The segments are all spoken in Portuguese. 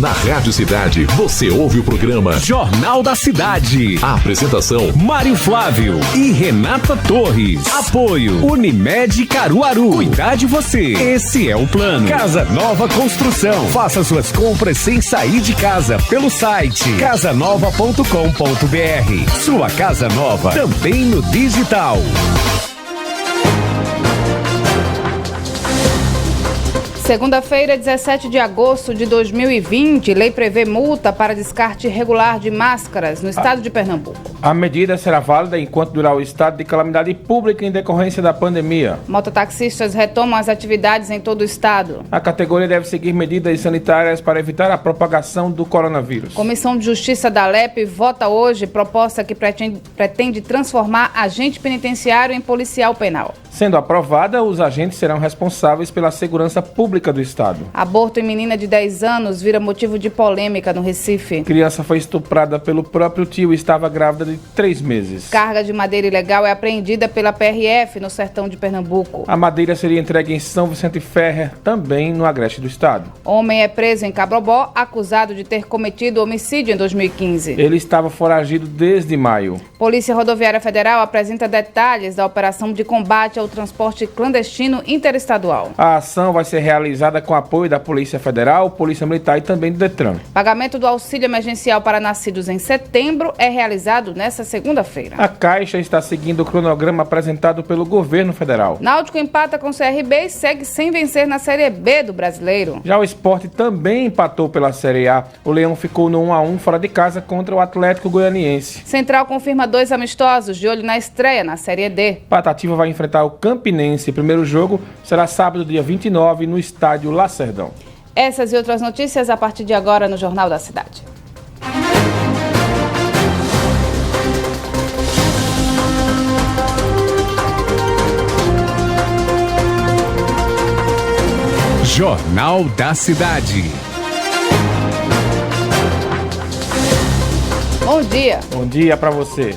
Na Rádio Cidade, você ouve o programa Jornal da Cidade. A apresentação: Mário Flávio e Renata Torres. Apoio Unimed Caruaru. Cuidar de você. Esse é o plano. Casa Nova Construção. Faça suas compras sem sair de casa pelo site casanova.com.br. Sua casa nova também no digital. Segunda-feira, 17 de agosto de 2020, lei prevê multa para descarte irregular de máscaras no estado de Pernambuco. A medida será válida enquanto durar o estado de calamidade pública em decorrência da pandemia. Mototaxistas retomam as atividades em todo o estado. A categoria deve seguir medidas sanitárias para evitar a propagação do coronavírus. Comissão de Justiça da Alep vota hoje proposta que pretende transformar agente penitenciário em policial penal. Sendo aprovada, os agentes serão responsáveis pela segurança pública do estado. Aborto em menina de 10 anos vira motivo de polêmica no Recife. Criança foi estuprada pelo próprio tio e estava grávida de 3 meses. Carga de madeira ilegal é apreendida pela PRF no sertão de Pernambuco. A madeira seria entregue em São Vicente Ferrer, também no agreste do estado. Homem é preso em Cabrobó, acusado de ter cometido homicídio em 2015. Ele estava foragido desde maio. Polícia Rodoviária Federal apresenta detalhes da operação de combate ao transporte clandestino interestadual. A ação vai ser realizada com apoio da Polícia Federal, Polícia Militar e também do Detran. Pagamento do auxílio emergencial para nascidos em setembro é realizado nesta segunda-feira. A Caixa está seguindo o cronograma apresentado pelo governo federal. Náutico empata com o CRB e segue sem vencer na Série B do Brasileiro. Já o Sport também empatou pela Série A. O Leão ficou no 1-1 fora de casa contra o Atlético Goianiense. Central confirma 2 amistosos de olho na estreia na Série D. Patativa vai enfrentar o Campinense. O primeiro jogo será sábado, dia 29, no estádio Lacerdão. Essas e outras notícias a partir de agora no Jornal da Cidade. Jornal da Cidade. Bom dia. Bom dia para você.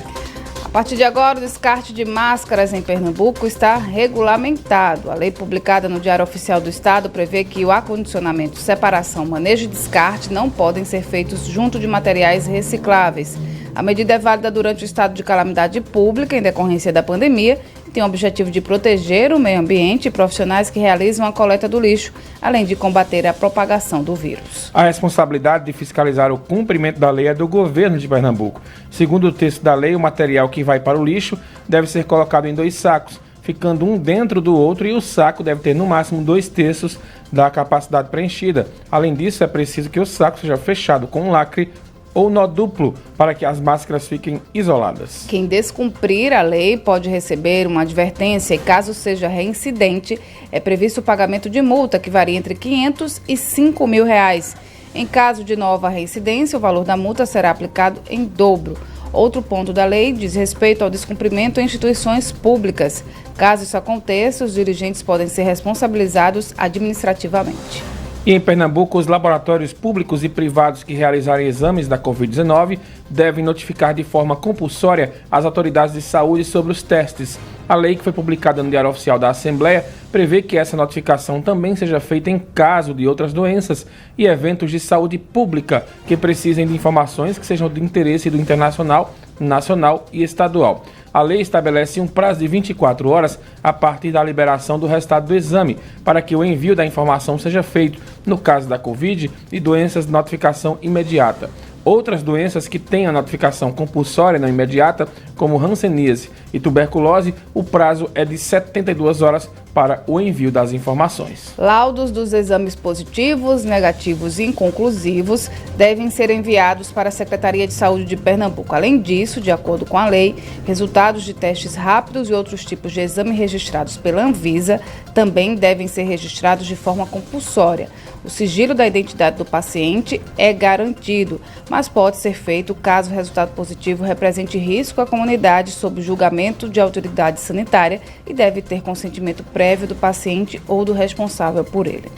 A partir de agora, o descarte de máscaras em Pernambuco está regulamentado. A lei publicada no Diário Oficial do Estado prevê que o acondicionamento, separação, manejo e descarte não podem ser feitos junto de materiais recicláveis. A medida é válida durante o estado de calamidade pública em decorrência da pandemia e tem o objetivo de proteger o meio ambiente e profissionais que realizam a coleta do lixo, além de combater a propagação do vírus. A responsabilidade de fiscalizar o cumprimento da lei é do governo de Pernambuco. Segundo o texto da lei, o material que vai para o lixo deve ser colocado em 2 sacos, ficando um dentro do outro, e o saco deve ter no máximo 2/3 da capacidade preenchida. Além disso, é preciso que o saco seja fechado com um lacre ou nó duplo para que as máscaras fiquem isoladas. Quem descumprir a lei pode receber uma advertência e, caso seja reincidente, é previsto o pagamento de multa que varia entre R$500 e R$5.000. Em caso de nova reincidência, o valor da multa será aplicado em dobro. Outro ponto da lei diz respeito ao descumprimento em instituições públicas. Caso isso aconteça, os dirigentes podem ser responsabilizados administrativamente. E em Pernambuco, os laboratórios públicos e privados que realizarem exames da Covid-19 devem notificar de forma compulsória as autoridades de saúde sobre os testes. A lei, que foi publicada no Diário Oficial da Assembleia, prevê que essa notificação também seja feita em caso de outras doenças e eventos de saúde pública que precisem de informações que sejam de interesse do internacional, nacional e estadual. A lei estabelece um prazo de 24 horas a partir da liberação do resultado do exame, para que o envio da informação seja feito, no caso da Covid e doenças de notificação imediata. Outras doenças que têm a notificação compulsória não imediata, como hanseníase e tuberculose, o prazo é de 72 horas para o envio das informações. Laudos dos exames positivos, negativos e inconclusivos devem ser enviados para a Secretaria de Saúde de Pernambuco. Além disso, de acordo com a lei, resultados de testes rápidos e outros tipos de exame registrados pela Anvisa também devem ser registrados de forma compulsória. O sigilo da identidade do paciente é garantido, mas pode ser feito caso o resultado positivo represente risco à comunidade sob julgamento de autoridade sanitária e deve ter consentimento prévio do paciente ou do responsável por ele.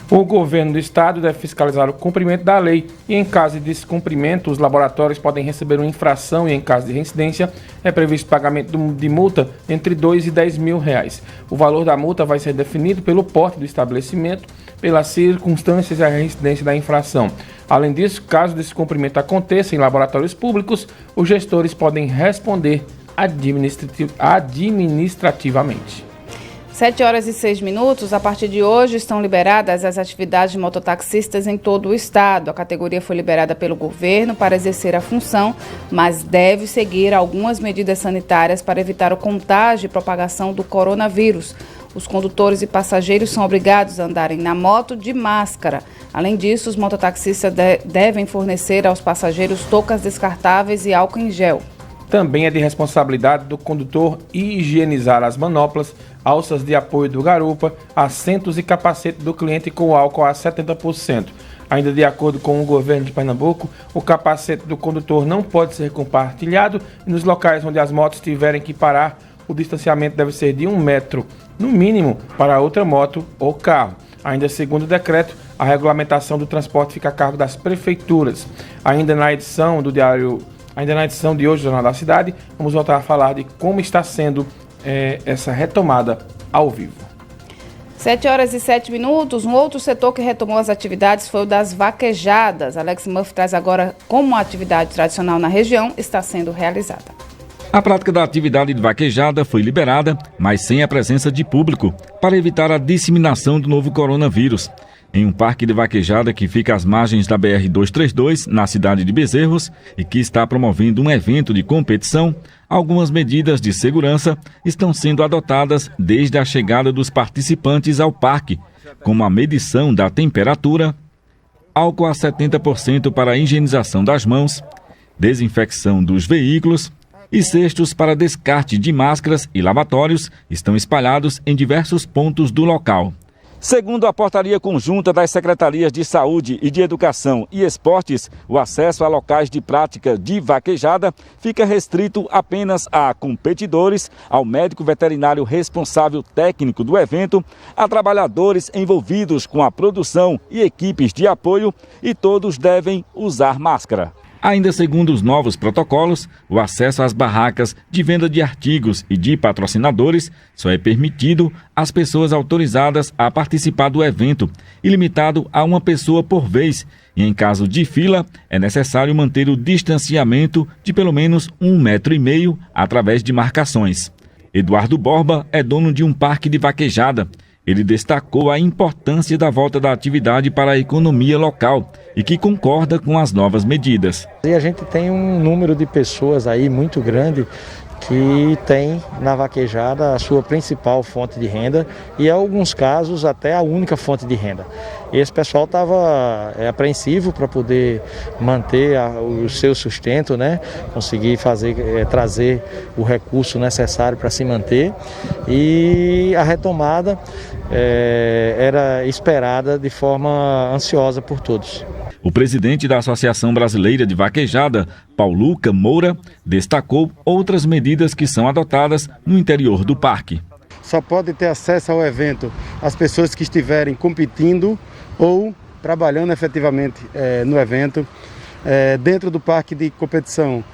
O governo do estado deve fiscalizar o cumprimento da lei e, em caso de descumprimento, os laboratórios podem receber uma infração e, em caso de reincidência, é previsto pagamento de multa entre R$2 e R$10.000. O valor da multa vai ser definido pelo porte do estabelecimento, pelas circunstâncias e a reincidência da infração. Além disso, caso descumprimento aconteça em laboratórios públicos, os gestores podem responder administrativamente. 7h06. A partir de hoje estão liberadas as atividades de mototaxistas em todo o estado. A categoria foi liberada pelo governo para exercer a função, mas deve seguir algumas medidas sanitárias para evitar o contágio e propagação do coronavírus. Os condutores e passageiros são obrigados a andarem na moto de máscara. Além disso, os mototaxistas devem fornecer aos passageiros toucas descartáveis e álcool em gel. Também é de responsabilidade do condutor higienizar as manoplas, alças de apoio do garupa, assentos e capacete do cliente com álcool a 70%. Ainda de acordo com o governo de Pernambuco, o capacete do condutor não pode ser compartilhado e nos locais onde as motos tiverem que parar, o distanciamento deve ser de 1 metro, no mínimo, para outra moto ou carro. Ainda segundo o decreto, a regulamentação do transporte fica a cargo das prefeituras. Ainda na edição de hoje do Jornal da Cidade, vamos voltar a falar de como está sendo essa retomada ao vivo. 7h07. Um outro setor que retomou as atividades foi o das vaquejadas. Alex Muff traz agora como a atividade tradicional na região está sendo realizada. A prática da atividade de vaquejada foi liberada, mas sem a presença de público, para evitar a disseminação do novo coronavírus. Em um parque de vaquejada que fica às margens da BR-232, na cidade de Bezerros, e que está promovendo um evento de competição, algumas medidas de segurança estão sendo adotadas desde a chegada dos participantes ao parque, como a medição da temperatura, álcool a 70% para a higienização das mãos, desinfecção dos veículos e cestos para descarte de máscaras e lavatórios estão espalhados em diversos pontos do local. Segundo a portaria conjunta das Secretarias de Saúde e de Educação e Esportes, o acesso a locais de prática de vaquejada fica restrito apenas a competidores, ao médico veterinário responsável técnico do evento, a trabalhadores envolvidos com a produção e equipes de apoio, e todos devem usar máscara. Ainda segundo os novos protocolos, o acesso às barracas de venda de artigos e de patrocinadores só é permitido às pessoas autorizadas a participar do evento e limitado a uma pessoa por vez. E em caso de fila, é necessário manter o distanciamento de pelo menos 1,5 metro através de marcações. Eduardo Borba é dono de um parque de vaquejada. Ele destacou a importância da volta da atividade para a economia local e que concorda com as novas medidas. E a gente tem um número de pessoas aí muito grande que tem na vaquejada a sua principal fonte de renda e, em alguns casos, até a única fonte de renda. Esse pessoal estava apreensivo para poder manter o seu sustento, né? Conseguir trazer o recurso necessário para se manter, e a retomada era esperada de forma ansiosa por todos. O presidente da Associação Brasileira de Vaquejada, Pauluca Moura, destacou outras medidas que são adotadas no interior do parque. Só pode ter acesso ao evento as pessoas que estiverem competindo ou trabalhando efetivamente no evento. Dentro do parque de competição,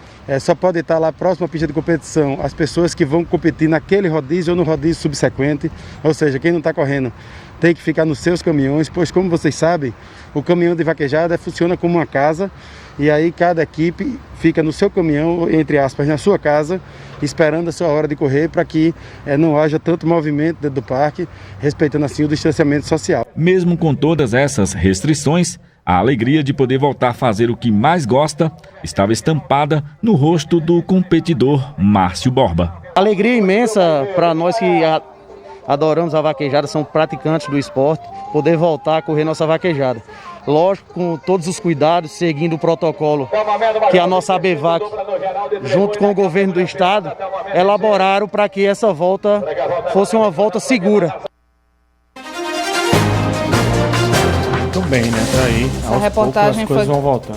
só pode estar lá próximo à pista de competição as pessoas que vão competir naquele rodízio ou no rodízio subsequente, ou seja, quem não está correndo tem que ficar nos seus caminhões, pois, como vocês sabem, o caminhão de vaquejada funciona como uma casa, e aí cada equipe fica no seu caminhão, entre aspas, na sua casa, esperando a sua hora de correr para que não haja tanto movimento dentro do parque, respeitando assim o distanciamento social. Mesmo com todas essas restrições, a alegria de poder voltar a fazer o que mais gosta estava estampada no rosto do competidor Márcio Borba. Alegria imensa para nós que adoramos a vaquejada, são praticantes do esporte, poder voltar a correr nossa vaquejada. Lógico, com todos os cuidados, seguindo o protocolo que a nossa ABVAC, junto com o governo do estado, elaboraram para que essa volta fosse uma volta segura. Muito bem, né? Daí,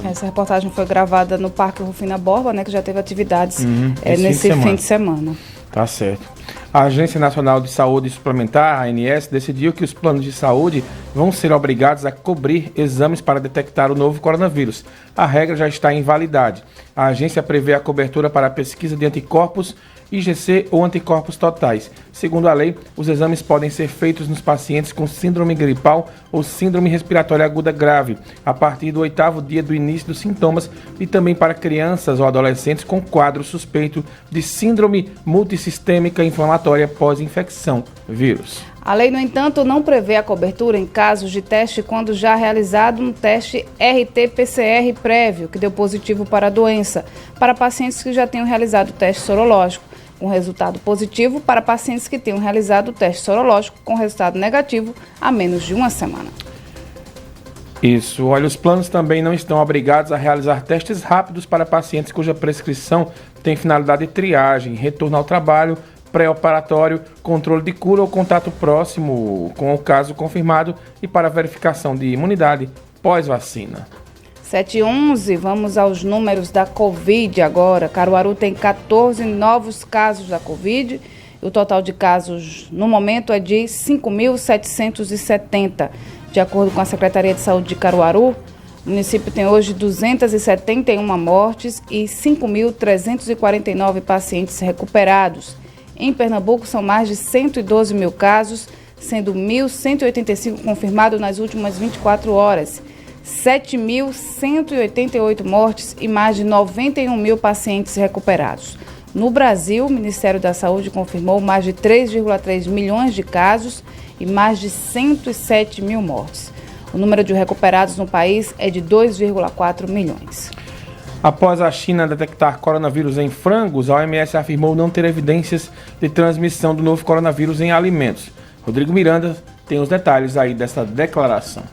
essa reportagem foi gravada no Parque Rufina Borba, né, que já teve atividades nesse fim de semana. Tá certo. A Agência Nacional de Saúde Suplementar, a ANS, decidiu que os planos de saúde vão ser obrigados a cobrir exames para detectar o novo coronavírus. A regra já está em validade. A agência prevê a cobertura para a pesquisa de anticorpos IgC ou anticorpos totais. Segundo a lei, os exames podem ser feitos nos pacientes com síndrome gripal ou síndrome respiratória aguda grave, a partir do 8º dia do início dos sintomas, e também para crianças ou adolescentes com quadro suspeito de síndrome multissistêmica inflamatória pós-infecção vírus. A lei, no entanto, não prevê a cobertura em casos de teste quando já realizado um teste RT-PCR prévio, que deu positivo para a doença, para pacientes que já tenham realizado o teste sorológico, com resultado positivo para pacientes que tenham realizado o teste sorológico com resultado negativo há menos de uma semana. Isso. Olha, os planos também não estão obrigados a realizar testes rápidos para pacientes cuja prescrição tem finalidade de triagem, retorno ao trabalho, pré-operatório, controle de cura ou contato próximo com o caso confirmado e para verificação de imunidade pós-vacina. 7h11, vamos aos números da Covid agora. Caruaru tem 14 novos casos da Covid. O total de casos no momento é de 5.770. De acordo com a Secretaria de Saúde de Caruaru, o município tem hoje 271 mortes e 5.349 pacientes recuperados. Em Pernambuco, são mais de 112 mil casos, sendo 1.185 confirmados nas últimas 24 horas, 7.188 mortes e mais de 91 mil pacientes recuperados. No Brasil, o Ministério da Saúde confirmou mais de 3,3 milhões de casos e mais de 107 mil mortes. O número de recuperados no país é de 2,4 milhões. Após a China detectar coronavírus em frangos, a OMS afirmou não ter evidências de transmissão do novo coronavírus em alimentos. Rodrigo Miranda tem os detalhes aí dessa declaração.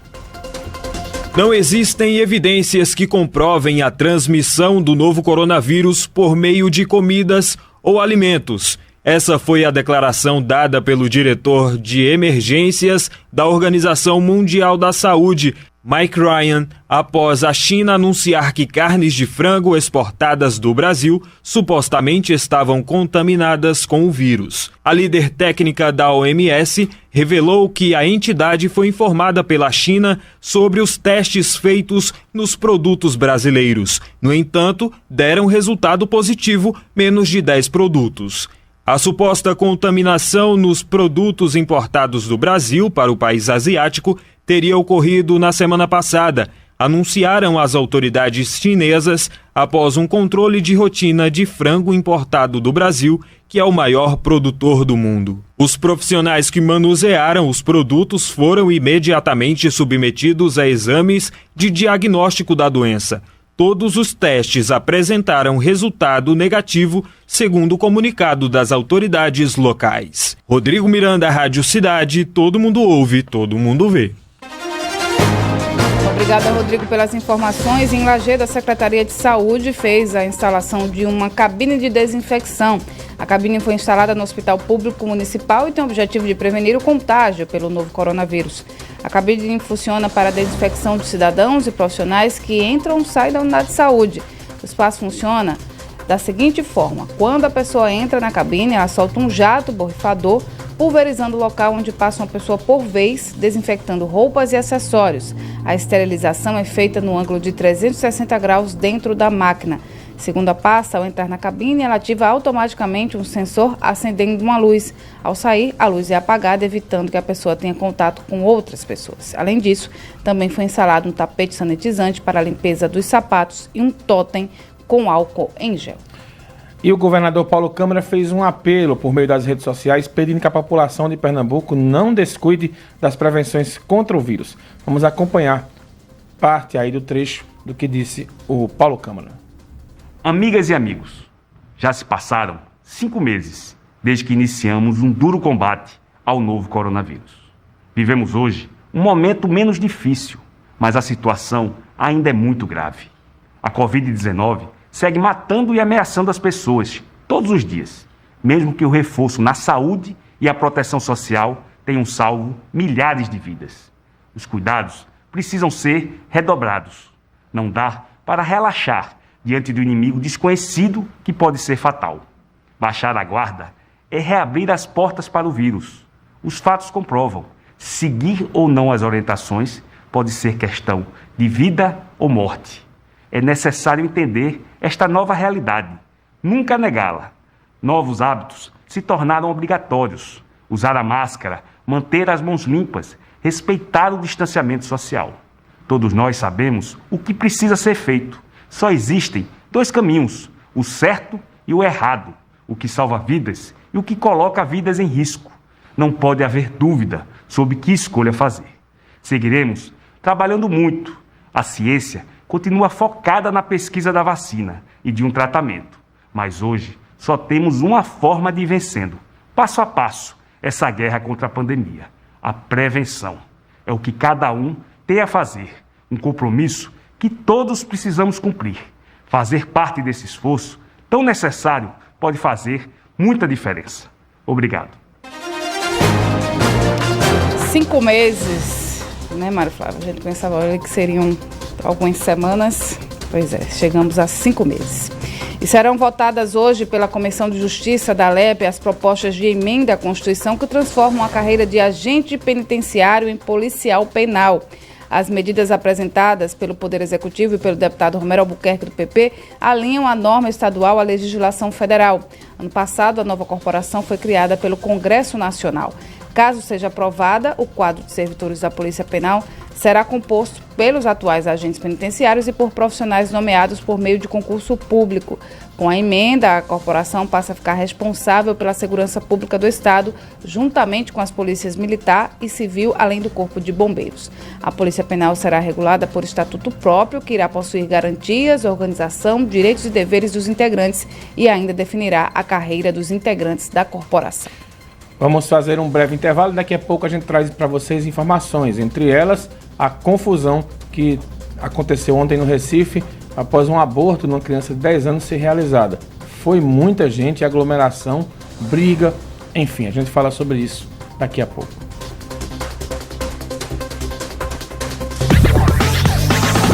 Não existem evidências que comprovem a transmissão do novo coronavírus por meio de comidas ou alimentos. Essa foi a declaração dada pelo diretor de emergências da Organização Mundial da Saúde, Mike Ryan, após a China anunciar que carnes de frango exportadas do Brasil supostamente estavam contaminadas com o vírus. A líder técnica da OMS revelou que a entidade foi informada pela China sobre os testes feitos nos produtos brasileiros. No entanto, deram resultado positivo menos de 10 produtos. A suposta contaminação nos produtos importados do Brasil para o país asiático teria ocorrido na semana passada, anunciaram as autoridades chinesas após um controle de rotina de frango importado do Brasil, que é o maior produtor do mundo. Os profissionais que manusearam os produtos foram imediatamente submetidos a exames de diagnóstico da doença. Todos os testes apresentaram resultado negativo, segundo o comunicado das autoridades locais. Rodrigo Miranda, Rádio Cidade, todo mundo ouve, todo mundo vê. Obrigada, Rodrigo, pelas informações. Em Lajeado, a Secretaria de Saúde fez a instalação de uma cabine de desinfecção. A cabine foi instalada no Hospital Público Municipal e tem o objetivo de prevenir o contágio pelo novo coronavírus. A cabine funciona para a desinfecção de cidadãos e profissionais que entram ou saem da unidade de saúde. O espaço funciona da seguinte forma: quando a pessoa entra na cabine, ela solta um jato borrifador, pulverizando o local onde passa uma pessoa por vez, desinfectando roupas e acessórios. A esterilização é feita no ângulo de 360 graus dentro da máquina. Segundo a pasta, ao entrar na cabine, ela ativa automaticamente um sensor acendendo uma luz. Ao sair, a luz é apagada, evitando que a pessoa tenha contato com outras pessoas. Além disso, também foi instalado um tapete sanitizante para a limpeza dos sapatos e um tótem com álcool em gel. E o governador Paulo Câmara fez um apelo por meio das redes sociais, pedindo que a população de Pernambuco não descuide das prevenções contra o vírus. Vamos acompanhar parte aí do trecho do que disse o Paulo Câmara. Amigas e amigos, já se passaram 5 meses desde que iniciamos um duro combate ao novo coronavírus. Vivemos hoje um momento menos difícil, mas a situação ainda é muito grave. A Covid-19 segue matando e ameaçando as pessoas todos os dias, mesmo que o reforço na saúde e a proteção social tenham salvo milhares de vidas. Os cuidados precisam ser redobrados. Não dá para relaxar diante do inimigo desconhecido que pode ser fatal. Baixar a guarda é reabrir as portas para o vírus. Os fatos comprovam. Seguir ou não as orientações pode ser questão de vida ou morte. É necessário entender esta nova realidade, nunca negá-la. Novos hábitos se tornaram obrigatórios. Usar a máscara, manter as mãos limpas, respeitar o distanciamento social. Todos nós sabemos o que precisa ser feito. Só existem 2 caminhos, o certo e o errado, o que salva vidas e o que coloca vidas em risco. Não pode haver dúvida sobre que escolha fazer. Seguiremos trabalhando muito. A ciência continua focada na pesquisa da vacina e de um tratamento. Mas hoje só temos uma forma de ir vencendo, passo a passo, essa guerra contra a pandemia. A prevenção é o que cada um tem a fazer, um compromisso que todos precisamos cumprir. Fazer parte desse esforço tão necessário pode fazer muita diferença. Obrigado. 5 meses, né, Mário Flávio? A gente pensava que seriam algumas semanas. Pois é, chegamos a 5 meses. E serão votadas hoje pela Comissão de Justiça da LEP as propostas de emenda à Constituição que transformam a carreira de agente penitenciário em policial penal. As medidas apresentadas pelo Poder Executivo e pelo deputado Romero Albuquerque, do PP, alinham a norma estadual à legislação federal. Ano passado, a nova corporação foi criada pelo Congresso Nacional. Caso seja aprovada, o quadro de servidores da Polícia Penal será composto pelos atuais agentes penitenciários e por profissionais nomeados por meio de concurso público. Com a emenda, a corporação passa a ficar responsável pela segurança pública do Estado, juntamente com as polícias militar e civil, além do Corpo de Bombeiros. A Polícia Penal será regulada por estatuto próprio, que irá possuir garantias, organização, direitos e deveres dos integrantes e ainda definirá a carreira dos integrantes da corporação. Vamos fazer um breve intervalo e daqui a pouco a gente traz para vocês informações, entre elas a confusão que aconteceu ontem no Recife após um aborto de uma criança de 10 anos ser realizada. Foi muita gente, aglomeração, briga, enfim, a gente fala sobre isso daqui a pouco.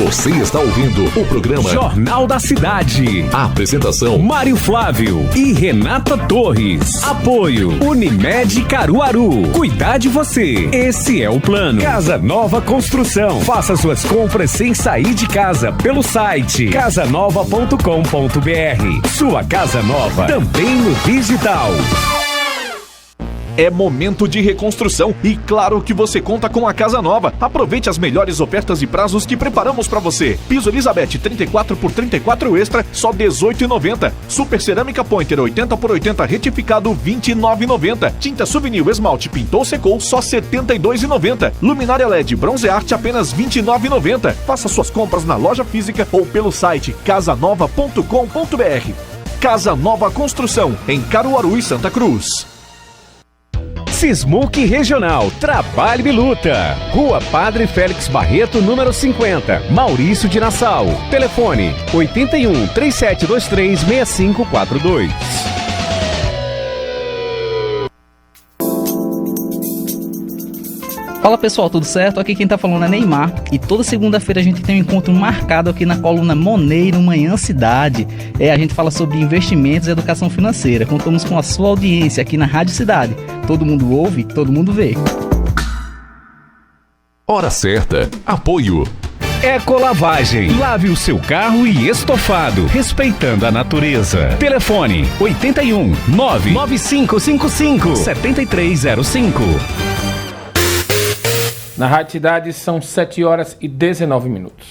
Você está ouvindo o programa Jornal da Cidade. A apresentação Mário Flávio e Renata Torres. Apoio Unimed Caruaru. Cuidar de você. Esse é o plano. Casa Nova Construção. Faça suas compras sem sair de casa pelo site casanova.com.br. Sua casa nova também no digital. É momento de reconstrução e claro que você conta com a Casa Nova. Aproveite as melhores ofertas e prazos que preparamos para você. Piso Elizabeth 34 por 34 extra, só R$18,90. Super Cerâmica Pointer 80 por 80 retificado, R$29,90. Tinta Souvenir Esmalte Pintou Secou, só R$72,90. Luminária LED Bronze Art, apenas R$29,90. Faça suas compras na loja física ou pelo site casanova.com.br. Casa Nova Construção, em Caruaru e Santa Cruz. Sismuc Regional, Trabalho e Luta. Rua Padre Félix Barreto, número 50, Maurício de Nassau. Telefone 81 3723 6542. Fala pessoal, tudo certo? Aqui quem tá falando é Neymar e toda segunda-feira a gente tem um encontro marcado aqui na coluna Moneiro Manhã Cidade. A gente fala sobre investimentos e educação financeira. Contamos com a sua audiência aqui na Rádio Cidade. Todo mundo ouve, todo mundo vê. Hora certa. Apoio Ecolavagem. Lave o seu carro e estofado, respeitando a natureza. Telefone 81 99555 7305. Na Rádio Cidade são 7 horas e 19 minutos.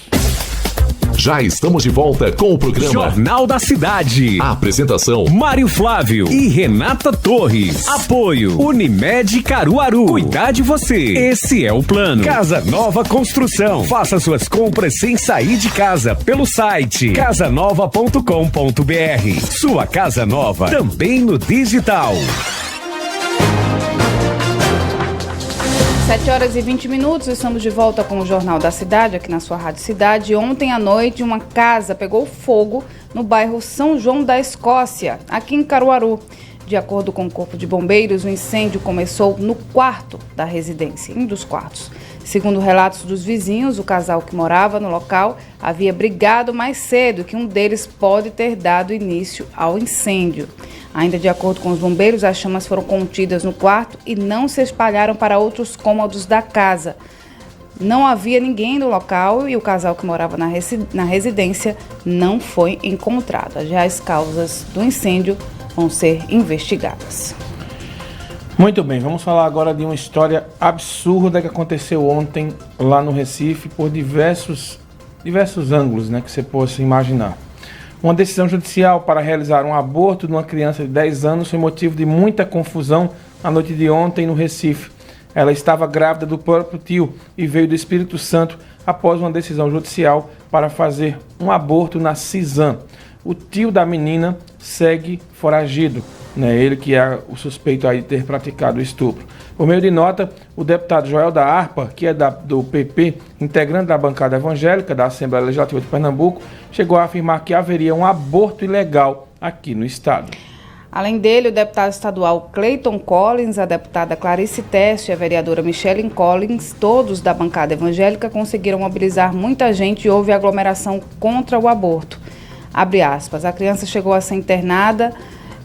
Já estamos de volta com o programa Jornal da Cidade. A apresentação Mário Flávio e Renata Torres. Apoio Unimed Caruaru. Cuidar de você. Esse é o plano. Casa Nova Construção. Faça suas compras sem sair de casa pelo site casanova.com.br. Sua casa nova também no digital. 7 horas e 20 minutos, estamos de volta com o Jornal da Cidade, aqui na sua Rádio Cidade. Ontem à noite, uma casa pegou fogo no bairro São João da Escócia, aqui em Caruaru. De acordo com o Corpo de Bombeiros, o incêndio começou no quarto da residência, um dos quartos. Segundo relatos dos vizinhos, o casal que morava no local havia brigado mais cedo, que um deles pode ter dado início ao incêndio. Ainda de acordo com os bombeiros, as chamas foram contidas no quarto e não se espalharam para outros cômodos da casa. Não havia ninguém no local e o casal que morava na residência não foi encontrado. As reais causas do incêndio vão ser investigadas. Muito bem, vamos falar agora de uma história absurda que aconteceu ontem lá no Recife por diversos ângulos, né, que você possa imaginar. Uma decisão judicial para realizar um aborto de uma criança de 10 anos foi motivo de muita confusão na noite de ontem no Recife. Ela estava grávida do próprio tio e veio do Espírito Santo após uma decisão judicial para fazer um aborto na Cisam. O tio da menina segue foragido, né? Ele que é o suspeito aí de ter praticado o estupro. Por meio de nota, o deputado Joel da Harpa, que é do PP, integrante da bancada evangélica da Assembleia Legislativa de Pernambuco, chegou a afirmar que haveria um aborto ilegal aqui no estado. Além dele, o deputado estadual Cleiton Collins, a deputada Clarice Teste e a vereadora Michelle Collins, todos da bancada evangélica, conseguiram mobilizar muita gente e houve aglomeração contra o aborto. Abre aspas, a criança chegou a ser internada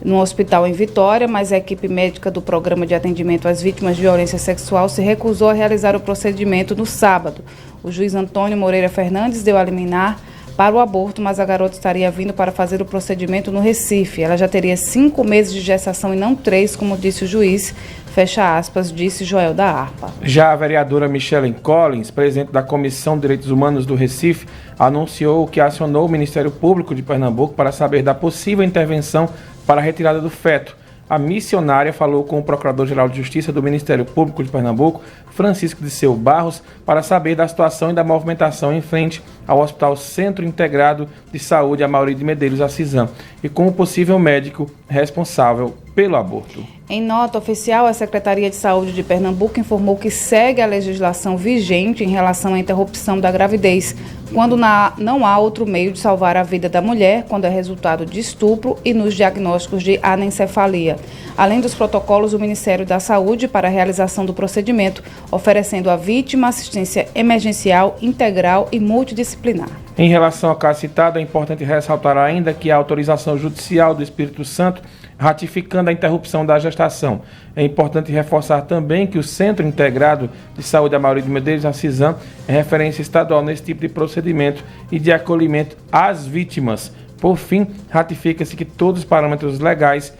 no hospital em Vitória, mas a equipe médica do Programa de Atendimento às Vítimas de Violência Sexual se recusou a realizar o procedimento no sábado. O juiz Antônio Moreira Fernandes deu a liminar para o aborto, mas a garota estaria vindo para fazer o procedimento no Recife. Ela já teria 5 meses de gestação e não 3, como disse o juiz, fecha aspas, disse Joel da Harpa. Já a vereadora Michelle Collins, presidente da Comissão de Direitos Humanos do Recife, anunciou que acionou o Ministério Público de Pernambuco para saber da possível intervenção para a retirada do feto. A missionária falou com o Procurador-Geral de Justiça do Ministério Público de Pernambuco, Francisco Disseu Barros, para saber da situação e da movimentação em frente ao Hospital Centro Integrado de Saúde Amaury de Medeiros, a Cisam, e com o possível médico responsável pelo aborto. Em nota oficial, a Secretaria de Saúde de Pernambuco informou que segue a legislação vigente em relação à interrupção da gravidez, quando não há outro meio de salvar a vida da mulher, quando é resultado de estupro e nos diagnósticos de anencefalia. Além dos protocolos do Ministério da Saúde para a realização do procedimento, oferecendo à vítima assistência emergencial, integral e multidisciplinar. Em relação ao caso citado, é importante ressaltar ainda que a autorização judicial do Espírito Santo ratificando a interrupção da gestação. É importante reforçar também que o Centro Integrado de Saúde Amaury de Medeiros, a Cisam, é referência estadual nesse tipo de procedimento e de acolhimento às vítimas. Por fim, ratifica-se que todos os parâmetros legais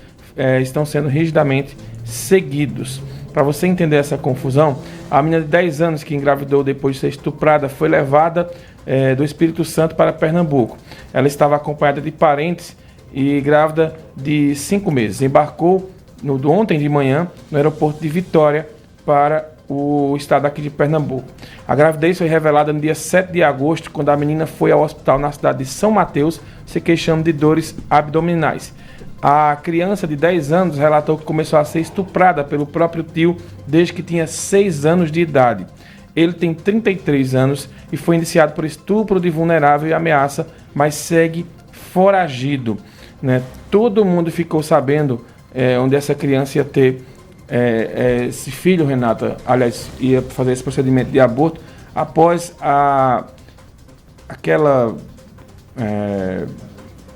estão sendo rigidamente seguidos. Para você entender essa confusão, a menina de 10 anos que engravidou depois de ser estuprada foi levada do Espírito Santo para Pernambuco. Ela estava acompanhada de parentes e grávida de 5 meses. Embarcou ontem de manhã no aeroporto de Vitória para o estado aqui de Pernambuco. A gravidez foi revelada no dia 7 de agosto, quando a menina foi ao hospital na cidade de São Mateus, se queixando de dores abdominais. A criança de 10 anos relatou que começou a ser estuprada pelo próprio tio desde que tinha 6 anos de idade. Ele tem 33 anos e foi indiciado por estupro de vulnerável e ameaça, mas segue foragido. Né? Todo mundo ficou sabendo onde essa criança ia ter esse filho, Renata, aliás, ia fazer esse procedimento de aborto após aquela...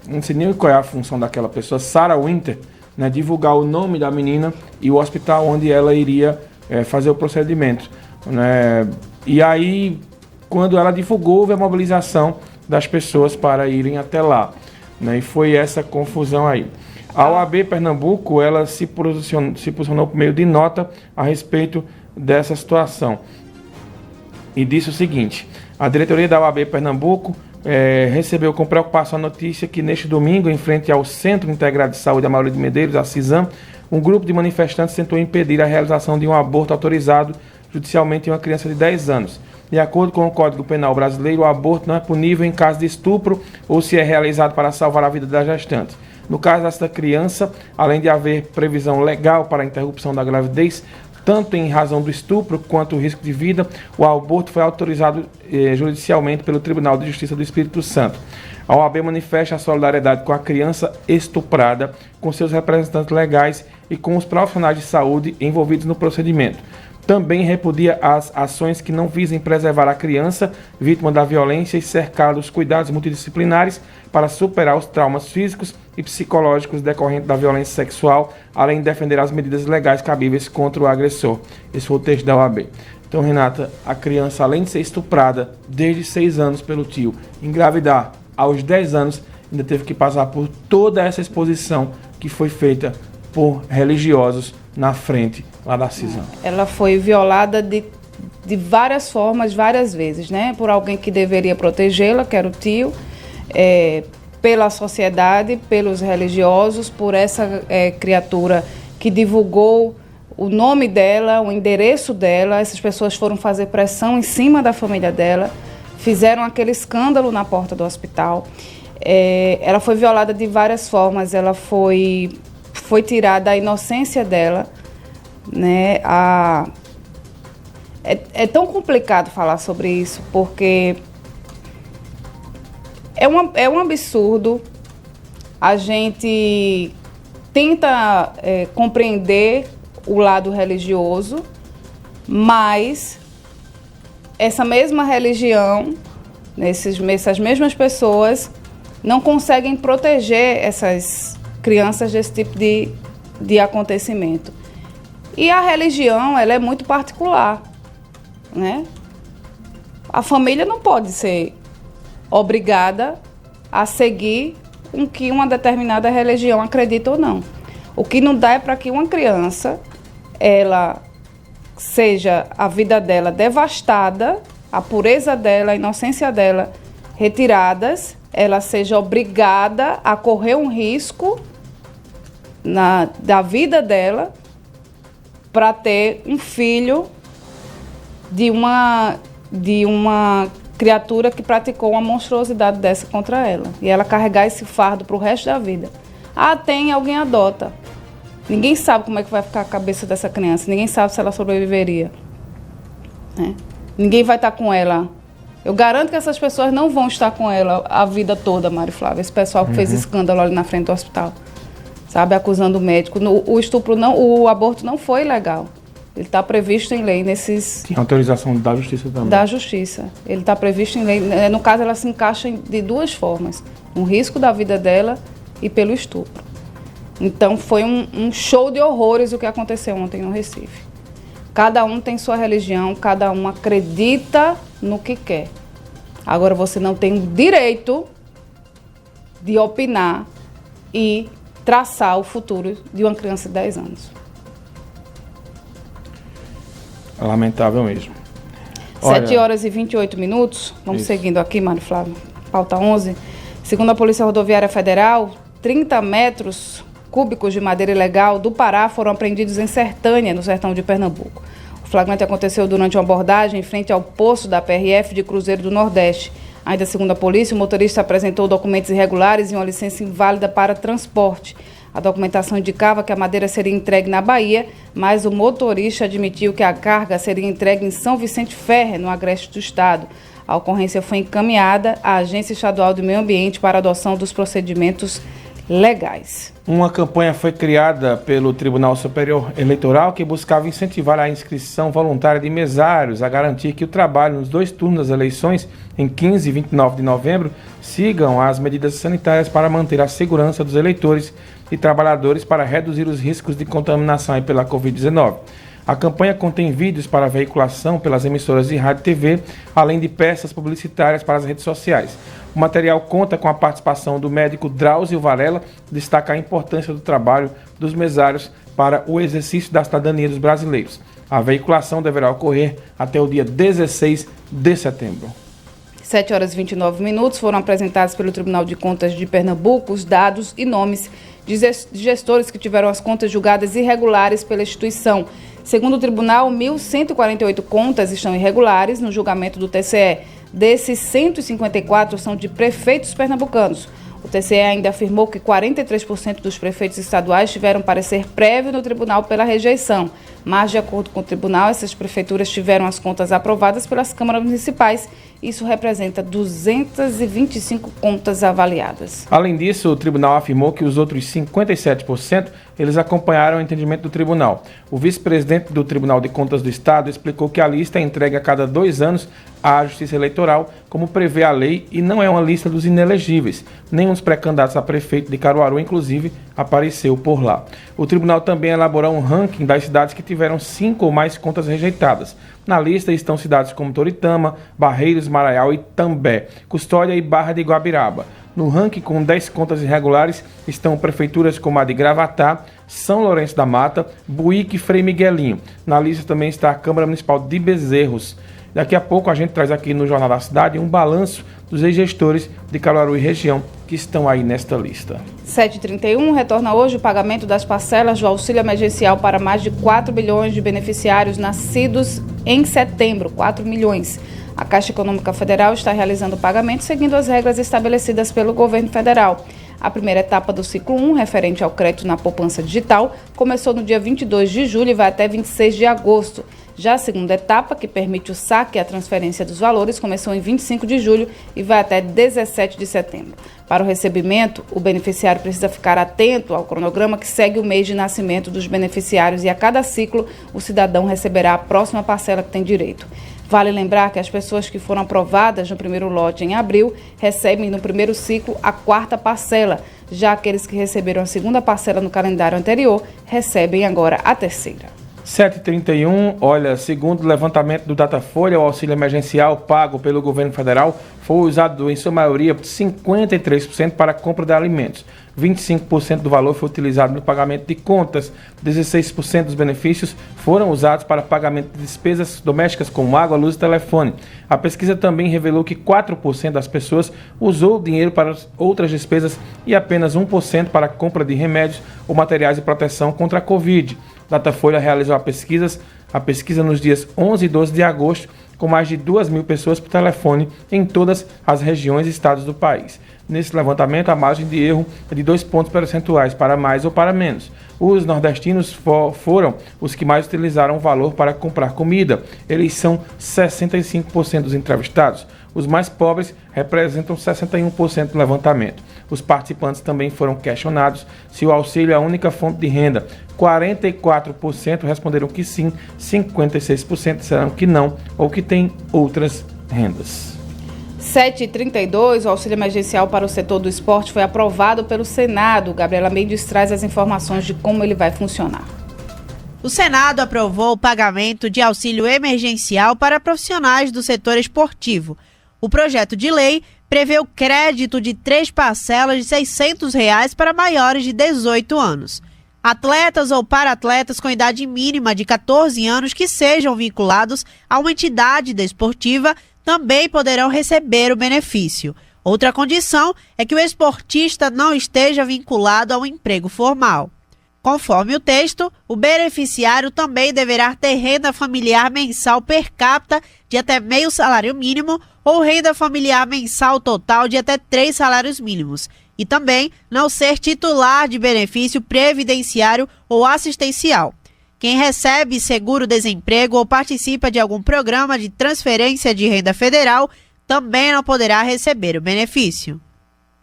não sei nem qual é a função daquela pessoa, Sarah Winter, né, divulgar o nome da menina e o hospital onde ela iria fazer o procedimento. Né? E aí, quando ela divulgou, houve a mobilização das pessoas para irem até lá. Né? E foi essa confusão aí. A OAB Pernambuco, ela se posicionou por meio de nota a respeito dessa situação. E disse o seguinte: a diretoria da OAB Pernambuco recebeu com preocupação a notícia que neste domingo, em frente ao Centro Integrado de Saúde Amaury de Medeiros, a Cisam, um grupo de manifestantes tentou impedir a realização de um aborto autorizado judicialmente em uma criança de 10 anos. De acordo com o Código Penal brasileiro, o aborto não é punível em caso de estupro ou se é realizado para salvar a vida da gestante. No caso desta criança, além de haver previsão legal para a interrupção da gravidez, tanto em razão do estupro quanto o risco de vida, o aborto foi autorizado judicialmente pelo Tribunal de Justiça do Espírito Santo. A OAB manifesta a solidariedade com a criança estuprada, com seus representantes legais e com os profissionais de saúde envolvidos no procedimento. Também repudia as ações que não visem preservar a criança, vítima da violência, e cercá-la dos cuidados multidisciplinares para superar os traumas físicos e psicológicos decorrentes da violência sexual, além de defender as medidas legais cabíveis contra o agressor. Esse foi o texto da OAB. Então, Renata, a criança, além de ser estuprada desde 6 anos pelo tio, engravidar aos 10 anos, ainda teve que passar por toda essa exposição que foi feita por religiosos na frente lá da cisão. Ela foi violada de várias formas, várias vezes, né? Por alguém que deveria protegê-la, que era o tio, pela sociedade, pelos religiosos, por essa criatura que divulgou o nome dela, o endereço dela. Essas pessoas foram fazer pressão em cima da família dela, fizeram aquele escândalo na porta do hospital. Ela foi violada de várias formas, ela foi tirada a inocência dela, né? É tão complicado falar sobre isso, porque é um absurdo. A gente tenta compreender o lado religioso, mas essa mesma religião, essas mesmas pessoas não conseguem proteger essas crianças desse tipo de acontecimento. E a religião, ela é muito particular, né? A família não pode ser obrigada a seguir o que uma determinada religião acredita ou não. O que não dá é para que uma criança, ela seja a vida dela devastada, a pureza dela, a inocência dela retiradas, ela seja obrigada a correr um risco da vida dela para ter um filho de uma criatura que praticou uma monstruosidade dessa contra ela. E ela carregar esse fardo para o resto da vida. Tem, alguém adota. Ninguém sabe como é que vai ficar a cabeça dessa criança. Ninguém sabe se ela sobreviveria. Né? Ninguém vai estar com ela. Eu garanto que essas pessoas não vão estar com ela a vida toda, Mário Flávio. Esse pessoal que fez escândalo ali na frente do hospital. Sabe, acusando o médico. O estupro o aborto não foi legal. Ele está previsto em lei nesses... Tem autorização da Justiça também. Da Justiça. Ele está previsto em lei. No caso, ela se encaixa de duas formas. Um risco da vida dela e pelo estupro. Então, foi um show de horrores o que aconteceu ontem no Recife. Cada um tem sua religião, cada um acredita no que quer. Agora, você não tem o direito de opinar e traçar o futuro de uma criança de 10 anos. Lamentável mesmo. 7 horas e 28 minutos. Vamos seguindo aqui, Mário Flávio. Pauta 11. Segundo a Polícia Rodoviária Federal, 30 metros cúbicos de madeira ilegal do Pará foram apreendidos em Sertânia, no sertão de Pernambuco. O flagrante aconteceu durante uma abordagem em frente ao posto da PRF de Cruzeiro do Nordeste. Ainda segundo a polícia, o motorista apresentou documentos irregulares e uma licença inválida para transporte. A documentação indicava que a madeira seria entregue na Bahia, mas o motorista admitiu que a carga seria entregue em São Vicente Ferre, no agreste do estado. A ocorrência foi encaminhada à Agência Estadual do Meio Ambiente para a adoção dos procedimentos legais. Uma campanha foi criada pelo Tribunal Superior Eleitoral que buscava incentivar a inscrição voluntária de mesários a garantir que o trabalho nos 2 turnos das eleições, em 15 e 29 de novembro, sigam as medidas sanitárias para manter a segurança dos eleitores e trabalhadores para reduzir os riscos de contaminação pela Covid-19. A campanha contém vídeos para veiculação pelas emissoras de rádio e TV, além de peças publicitárias para as redes sociais. O material conta com a participação do médico Drauzio Varela, que destaca a importância do trabalho dos mesários para o exercício da cidadania dos brasileiros. A veiculação deverá ocorrer até o dia 16 de setembro. 7 horas e 29 minutos foram apresentados pelo Tribunal de Contas de Pernambuco os dados e nomes de gestores que tiveram as contas julgadas irregulares pela instituição. Segundo o tribunal, 1.148 contas estão irregulares no julgamento do TCE. Desses, 154 são de prefeitos pernambucanos. O TCE ainda afirmou que 43% dos prefeitos estaduais tiveram parecer prévio no tribunal pela rejeição. Mas, de acordo com o tribunal, essas prefeituras tiveram as contas aprovadas pelas câmaras municipais. Isso representa 225 contas avaliadas. Além disso, o tribunal afirmou que os outros 57% eles acompanharam o entendimento do tribunal. O vice-presidente do Tribunal de Contas do Estado explicou que a lista é entregue a cada 2 anos à Justiça Eleitoral, como prevê a lei, e não é uma lista dos inelegíveis. Nenhum dos pré-candidatos a prefeito de Caruaru, inclusive, apareceu por lá. O tribunal também elaborou um ranking das cidades que tiveram 5 ou mais contas rejeitadas. Na lista estão cidades como Toritama, Barreiros, Maraial, Itambé, Custódia e Barra de Guabiraba. No ranking com 10 contas irregulares estão prefeituras como a de Gravatá, São Lourenço da Mata, Buíque e Frei Miguelinho. Na lista também está a Câmara Municipal de Bezerros. Daqui a pouco a gente traz aqui no Jornal da Cidade um balanço dos ex-gestores de Caruaru e região que estão aí nesta lista. 7h31 retorna hoje o pagamento das parcelas do auxílio emergencial para mais de 4 milhões de beneficiários nascidos em setembro, 4 milhões. A Caixa Econômica Federal está realizando o pagamento seguindo as regras estabelecidas pelo governo federal. A primeira etapa do ciclo 1, referente ao crédito na poupança digital, começou no dia 22 de julho e vai até 26 de agosto. Já a segunda etapa, que permite o saque e a transferência dos valores, começou em 25 de julho e vai até 17 de setembro. Para o recebimento, o beneficiário precisa ficar atento ao cronograma que segue o mês de nascimento dos beneficiários e a cada ciclo o cidadão receberá a próxima parcela que tem direito. Vale lembrar que as pessoas que foram aprovadas no primeiro lote em abril recebem no primeiro ciclo a quarta parcela, já aqueles que receberam a segunda parcela no calendário anterior recebem agora a terceira. 7h31, olha, segundo o levantamento do Datafolha, o auxílio emergencial pago pelo governo federal foi usado em sua maioria 53% para a compra de alimentos. 25% do valor foi utilizado no pagamento de contas, 16% dos benefícios foram usados para pagamento de despesas domésticas como água, luz e telefone. A pesquisa também revelou que 4% das pessoas usou o dinheiro para outras despesas e apenas 1% para a compra de remédios ou materiais de proteção contra a Covid. Datafolha realizou a pesquisa nos dias 11 e 12 de agosto, com mais de 2.000 pessoas por telefone em todas as regiões e estados do país. Nesse levantamento, a margem de erro é de 2 pontos percentuais, para mais ou para menos. Os nordestinos foram os que mais utilizaram o valor para comprar comida. Eles são 65% dos entrevistados. Os mais pobres representam 61% do levantamento. Os participantes também foram questionados se o auxílio é a única fonte de renda. 44% responderam que sim, 56% disseram que não ou que tem outras rendas. 7h32, o auxílio emergencial para o setor do esporte foi aprovado pelo Senado. Gabriela Mendes traz as informações de como ele vai funcionar. O Senado aprovou o pagamento de auxílio emergencial para profissionais do setor esportivo. O projeto de lei prevê o crédito de 3 parcelas de R$ 600 para maiores de 18 anos. Atletas ou para-atletas com idade mínima de 14 anos que sejam vinculados a uma entidade desportiva também poderão receber o benefício. Outra condição é que o esportista não esteja vinculado a um emprego formal. Conforme o texto, o beneficiário também deverá ter renda familiar mensal per capita de até meio salário mínimo ou renda familiar mensal total de até 3 salários mínimos. E também não ser titular de benefício previdenciário ou assistencial. Quem recebe seguro-desemprego ou participa de algum programa de transferência de renda federal também não poderá receber o benefício.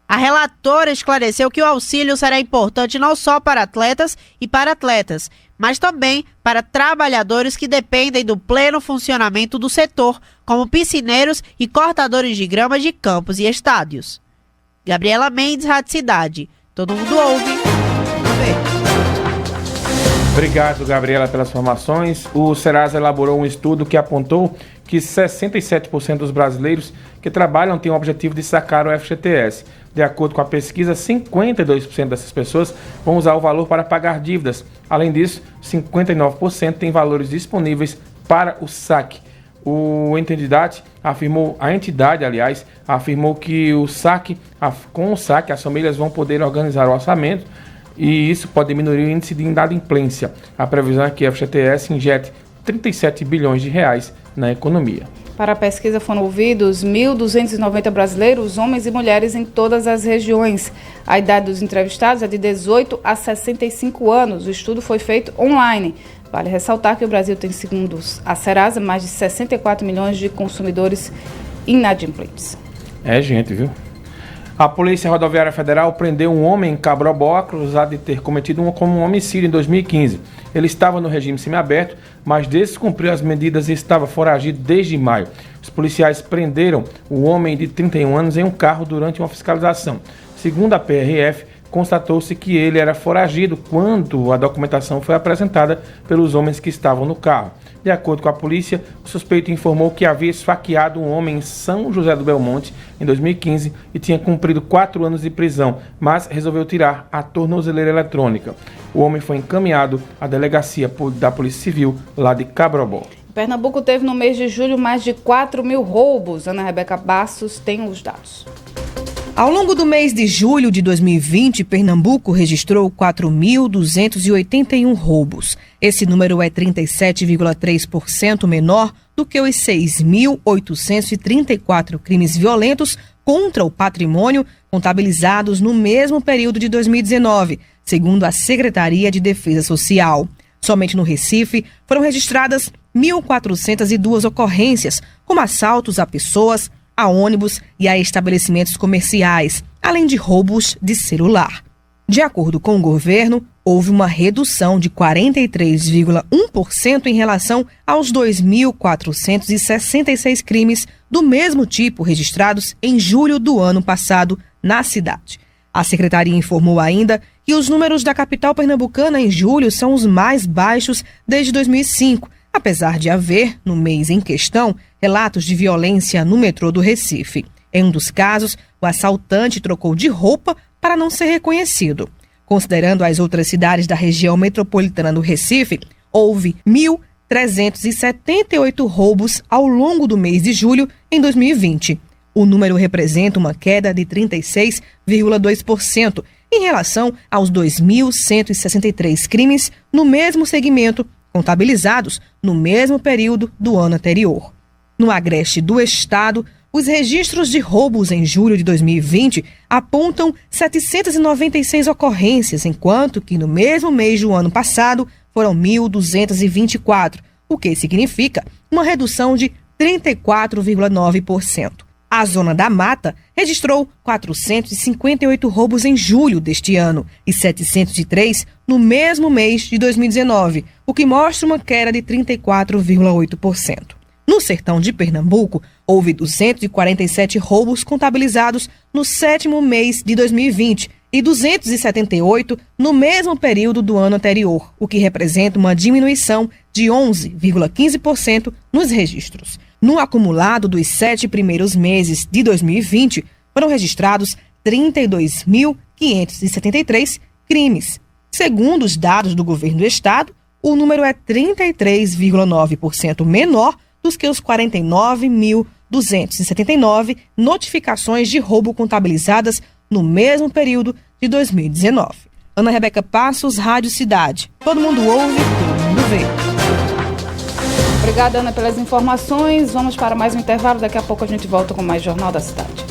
A relatora esclareceu que o auxílio será importante não só para atletas e para-atletas, mas também para trabalhadores que dependem do pleno funcionamento do setor, como piscineiros e cortadores de grama de campos e estádios. Gabriela Mendes, Rádio Cidade. Todo mundo ouve. Obrigado, Gabriela, pelas informações. O Serasa elaborou um estudo que apontou que 67% dos brasileiros que trabalham têm o objetivo de sacar o FGTS. De acordo com a pesquisa, 52% dessas pessoas vão usar o valor para pagar dívidas. Além disso, 59% têm valores disponíveis para o saque. A entidade afirmou que com o saque as famílias vão poder organizar o orçamento e isso pode diminuir o índice de inadimplência. A previsão é que a FGTS injete 37 bilhões de reais na economia. Para a pesquisa foram ouvidos 1.290 brasileiros, homens e mulheres em todas as regiões. A idade dos entrevistados é de 18 a 65 anos. O estudo foi feito online. Vale ressaltar que o Brasil tem, segundo a Serasa, mais de 64 milhões de consumidores inadimplentes. É gente, viu? A Polícia Rodoviária Federal prendeu um homem em Cabrobó acusado de ter cometido um homicídio em 2015. Ele estava no regime semiaberto, mas descumpriu as medidas e estava foragido desde maio. Os policiais prenderam o homem de 31 anos em um carro durante uma fiscalização. Segundo a PRF, constatou-se que ele era foragido quando a documentação foi apresentada pelos homens que estavam no carro. De acordo com a polícia, o suspeito informou que havia esfaqueado um homem em São José do Belmonte em 2015 e tinha cumprido 4 anos de prisão, mas resolveu tirar a tornozeleira eletrônica. O homem foi encaminhado à delegacia da Polícia Civil lá de Cabrobó. Pernambuco teve no mês de julho mais de 4.000 roubos. Ana Rebeca Bastos tem os dados. Ao longo do mês de julho de 2020, Pernambuco registrou 4.281 roubos. Esse número é 37,3% menor do que os 6.834 crimes violentos contra o patrimônio contabilizados no mesmo período de 2019, segundo a Secretaria de Defesa Social. Somente no Recife foram registradas 1.402 ocorrências, como assaltos a pessoas, a ônibus e a estabelecimentos comerciais, além de roubos de celular. De acordo com o governo, houve uma redução de 43,1% em relação aos 2.466 crimes do mesmo tipo registrados em julho do ano passado na cidade. A secretaria informou ainda que os números da capital pernambucana em julho são os mais baixos desde 2005, apesar de haver, no mês em questão, relatos de violência no metrô do Recife. Em um dos casos, o assaltante trocou de roupa para não ser reconhecido. Considerando as outras cidades da região metropolitana do Recife, houve 1.378 roubos ao longo do mês de julho em 2020. O número representa uma queda de 36,2% em relação aos 2.163 crimes no mesmo segmento, contabilizados no mesmo período do ano anterior. No agreste do estado, os registros de roubos em julho de 2020 apontam 796 ocorrências, enquanto que no mesmo mês do ano passado foram 1.224, o que significa uma redução de 34,9%. A Zona da Mata registrou 458 roubos em julho deste ano e 703 no mesmo mês de 2019, o que mostra uma queda de 34,8%. No sertão de Pernambuco, houve 247 roubos contabilizados no 7º mês de 2020 e 278 no mesmo período do ano anterior, o que representa uma diminuição de 11,15% nos registros. No acumulado dos 7 primeiros meses de 2020, foram registrados 32.573 crimes. Segundo os dados do governo do estado, o número é 33,9% menor dos que os 49.279 notificações de roubo contabilizadas no mesmo período de 2019. Ana Rebeca Passos, Rádio Cidade. Todo mundo ouve, todo mundo vê. Obrigada, Ana, pelas informações. Vamos para mais um intervalo. Daqui a pouco a gente volta com mais Jornal da Cidade.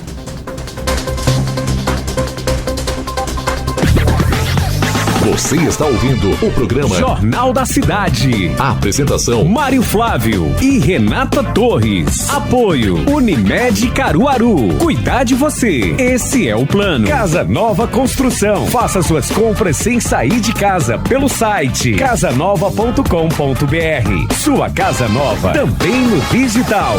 Você está ouvindo o programa Jornal da Cidade. A apresentação: Mário Flávio e Renata Torres. Apoio Unimed Caruaru. Cuidar de você. Esse é o plano. Casa Nova Construção. Faça suas compras sem sair de casa pelo site casanova.com.br. Sua casa nova também no digital.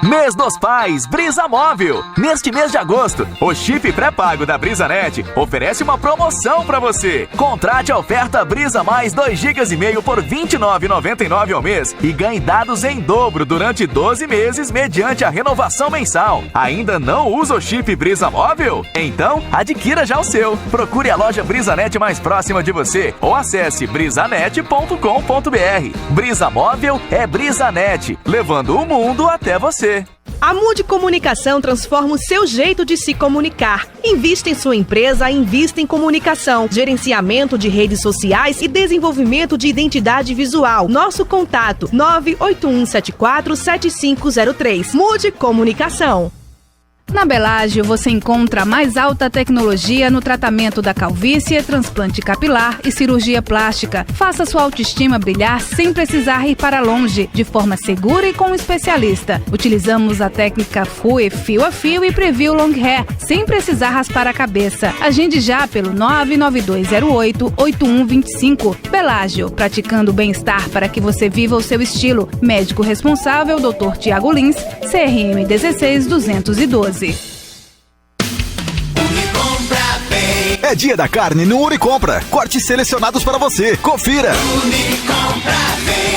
Mês dos Pais, Brisa Móvel. Neste mês de agosto, o chip pré-pago da BrisaNet oferece uma promoção para você. Contrate a oferta Brisa Mais 2,5 GB por R$ 29,99 ao mês e ganhe dados em dobro durante 12 meses mediante a renovação mensal. Ainda não usa o chip Brisa Móvel? Então, adquira já o seu. Procure a loja BrisaNet mais próxima de você ou acesse brisanet.com.br. Brisa Móvel é BrisaNet, levando o mundo até você. A Mude Comunicação transforma o seu jeito de se comunicar. Invista em sua empresa, invista em comunicação, gerenciamento de redes sociais e desenvolvimento de identidade visual. Nosso contato 981747503. Mude Comunicação. Na Belágio, você encontra a mais alta tecnologia no tratamento da calvície, transplante capilar e cirurgia plástica. Faça sua autoestima brilhar sem precisar ir para longe, de forma segura e com um especialista. Utilizamos a técnica FUE, fio a fio e Preview Long Hair, sem precisar raspar a cabeça. Agende já pelo 99208-8125. Belágio, praticando bem-estar para que você viva o seu estilo. Médico responsável, Dr. Tiago Lins, CRM 16212. É dia da carne no Unicompra. Cortes selecionados para você. Confira. Unicompra Vem.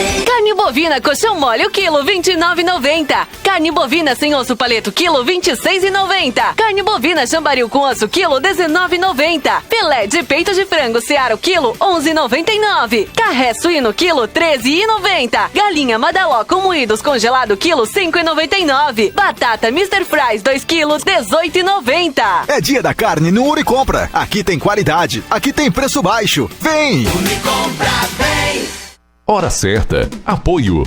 Carne bovina colchão mole o quilo 29,90. Carne bovina sem osso paleto quilo 26,90. Carne bovina chambaril com osso quilo 19,90. Filé de peito de frango Seara o quilo 11,99. Carré suíno quilo 13,90. Galinha madaló com moídos congelado quilo 5,99. Batata Mr. Fries 2 quilos 18,90. É dia da carne no Unicompra. Aqui tem qualidade, aqui tem preço baixo. Vem! Unicompra, vem! Hora certa. Apoio.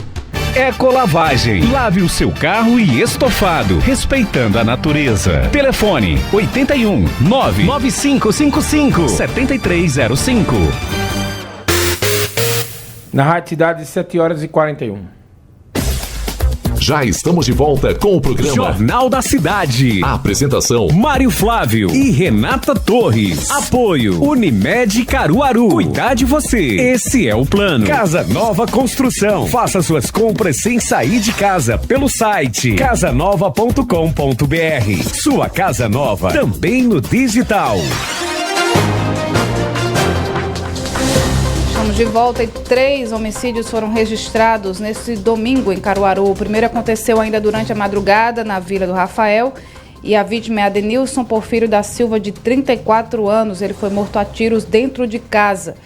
Ecolavagem. Lave o seu carro e estofado, respeitando a natureza. Telefone 81 99555 7305. Na Rádio Cidade, 7h41. Já estamos de volta com o programa Jornal da Cidade. A apresentação: Mário Flávio e Renata Torres. Apoio: Unimed Caruaru. Cuidar de você. Esse é o plano. Casa Nova Construção. Faça suas compras sem sair de casa pelo site casanova.com.br. Sua casa nova também no digital. Estamos de volta e 3 homicídios foram registrados nesse domingo em Caruaru. O primeiro aconteceu ainda durante a madrugada na Vila do Rafael e a vítima é Adenilson Porfírio da Silva, de 34 anos. Ele foi morto a tiros dentro de casa.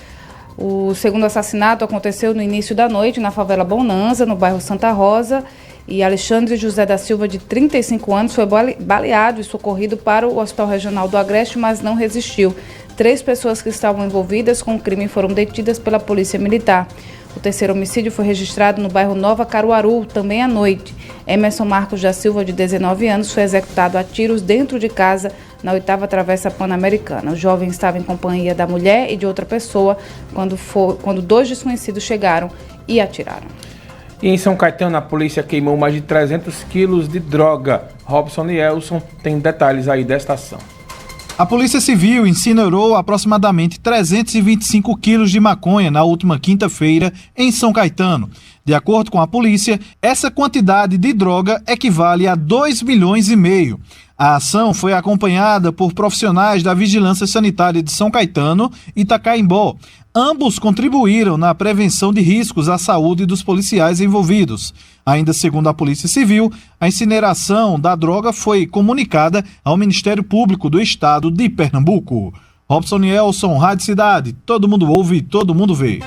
O segundo assassinato aconteceu no início da noite na favela Bonanza, no bairro Santa Rosa. E Alexandre José da Silva, de 35 anos, foi baleado e socorrido para o Hospital Regional do Agreste, mas não resistiu. 3 pessoas que estavam envolvidas com o crime foram detidas pela Polícia Militar. O terceiro homicídio foi registrado no bairro Nova Caruaru, também à noite. Emerson Marcos da Silva, de 19 anos, foi executado a tiros dentro de casa na 8ª Travessa Pan-Americana. O jovem estava em companhia da mulher e de outra pessoa quando 2 desconhecidos chegaram e atiraram. E em São Caetano, a polícia queimou mais de 300 quilos de droga. Robson e Elson têm detalhes aí desta ação. A Polícia Civil incinerou aproximadamente 325 quilos de maconha na última quinta-feira em São Caetano. De acordo com a polícia, essa quantidade de droga equivale a 2,5 milhões. A ação foi acompanhada por profissionais da Vigilância Sanitária de São Caetano e Itacaimbó. Ambos contribuíram na prevenção de riscos à saúde dos policiais envolvidos. Ainda segundo a Polícia Civil, a incineração da droga foi comunicada ao Ministério Público do Estado de Pernambuco. Robson e Elson, Rádio Cidade. Todo mundo ouve, todo mundo vê.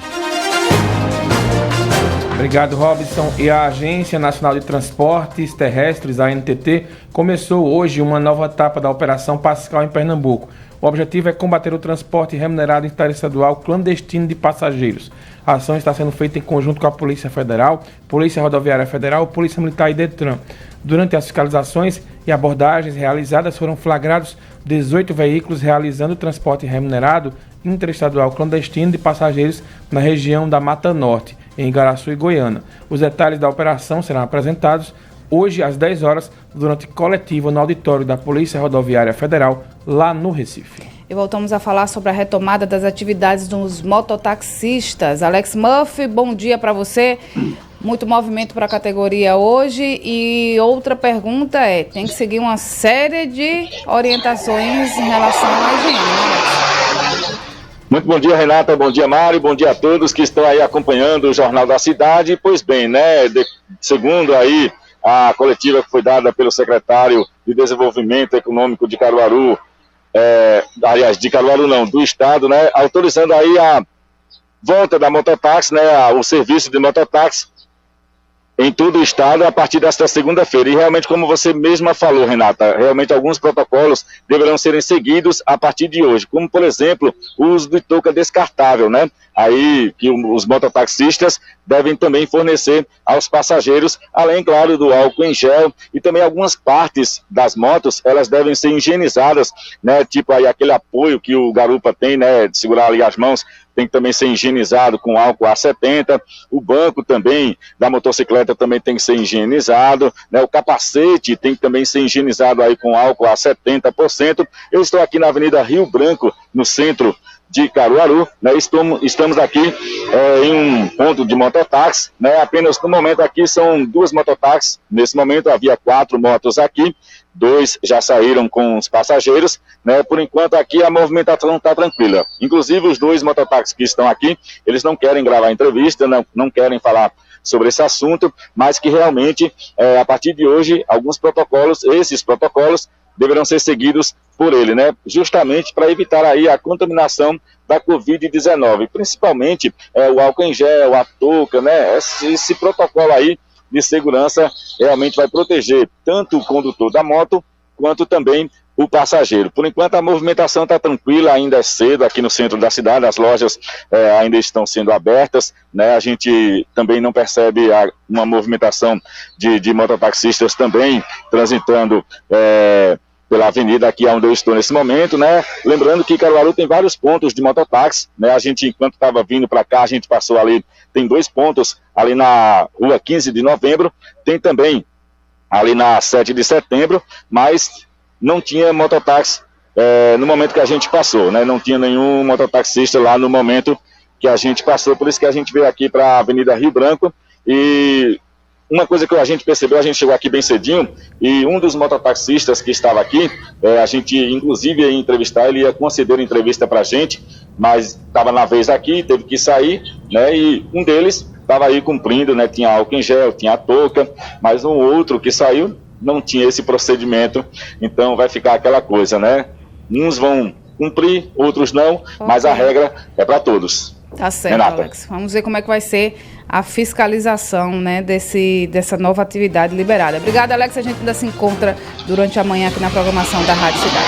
Obrigado, Robson. E a Agência Nacional de Transportes Terrestres, a ANTT, começou hoje uma nova etapa da Operação Pascal em Pernambuco. O objetivo é combater o transporte remunerado interestadual clandestino de passageiros. A ação está sendo feita em conjunto com a Polícia Federal, Polícia Rodoviária Federal, Polícia Militar e Detran. Durante as fiscalizações e abordagens realizadas, foram flagrados 18 veículos realizando transporte remunerado interestadual clandestino de passageiros na região da Mata Norte, em Igaraçu e Goiânia. Os detalhes da operação serão apresentados hoje às 10 horas, durante coletiva no auditório da Polícia Rodoviária Federal, lá no Recife. E voltamos a falar sobre a retomada das atividades dos mototaxistas. Alex Murphy, bom dia para você. Muito movimento para a categoria hoje. E outra pergunta é, tem que seguir uma série de orientações em relação à higiene, né? Muito bom dia, Renata, bom dia, Mário, bom dia a todos que estão aí acompanhando o Jornal da Cidade. Pois bem, né, segundo aí a coletiva que foi dada pelo secretário de Desenvolvimento Econômico de Caruaru, do Estado, né, autorizando aí a volta da mototáxi, né, o serviço de mototáxi em todo o estado a partir desta segunda-feira. E realmente, como você mesma falou, Renata, realmente alguns protocolos deverão serem seguidos a partir de hoje, como, por exemplo, o uso de touca descartável, né? Aí que os mototaxistas devem também fornecer aos passageiros, além, claro, do álcool em gel, e também algumas partes das motos, elas devem ser higienizadas, né? Tipo aí aquele apoio que o garupa tem, né? De segurar ali as mãos, tem que também ser higienizado com álcool A70, o banco também da motocicleta também tem que ser higienizado, né? O capacete tem que também ser higienizado aí com álcool a 70%. Eu estou aqui na Avenida Rio Branco, no centro de Caruaru, né? Estamos aqui em um ponto de mototáxi, né? Apenas no momento aqui são 2 mototáxis, nesse momento havia 4 motos aqui, 2 já saíram com os passageiros, né? Por enquanto aqui a movimentação está tranquila, inclusive os 2 mototáxis que estão aqui, eles não querem gravar entrevista, não querem falar sobre esse assunto, mas que realmente, a partir de hoje, esses protocolos, deverão ser seguidos por ele, né? Justamente para evitar aí a contaminação da Covid-19, principalmente o álcool em gel, a touca, né? Esse protocolo aí de segurança realmente vai proteger tanto o condutor da moto, quanto também o passageiro. Por enquanto a movimentação está tranquila, ainda é cedo aqui no centro da cidade, as lojas ainda estão sendo abertas, né? A gente também não percebe uma movimentação de mototaxistas também transitando pela avenida aqui onde eu estou nesse momento, né? Lembrando que Caruaru tem vários pontos de mototáxi, né? A gente, enquanto estava vindo para cá, a gente passou ali, tem 2 pontos ali na rua 15 de novembro, tem também ali na 7 de setembro, mas não tinha mototáxi no momento que a gente passou, né? Não tinha nenhum mototaxista lá no momento que a gente passou, por isso que a gente veio aqui para a Avenida Rio Branco. E uma coisa que a gente percebeu, a gente chegou aqui bem cedinho, e um dos mototaxistas que estava aqui, a gente inclusive ia entrevistar, ele ia conceder uma entrevista para a gente, mas estava na vez aqui, teve que sair, né? E um deles estava aí cumprindo, né? Tinha álcool em gel, tinha a touca, mas um outro que saiu não tinha esse procedimento, então vai ficar aquela coisa, né? Uns vão cumprir, outros não, mas a regra é para todos. Tá certo, Renata. Alex. Vamos ver como é que vai ser a fiscalização, né, dessa nova atividade liberada. Obrigada, Alex. A gente ainda se encontra durante a manhã aqui na programação da Rádio Cidade.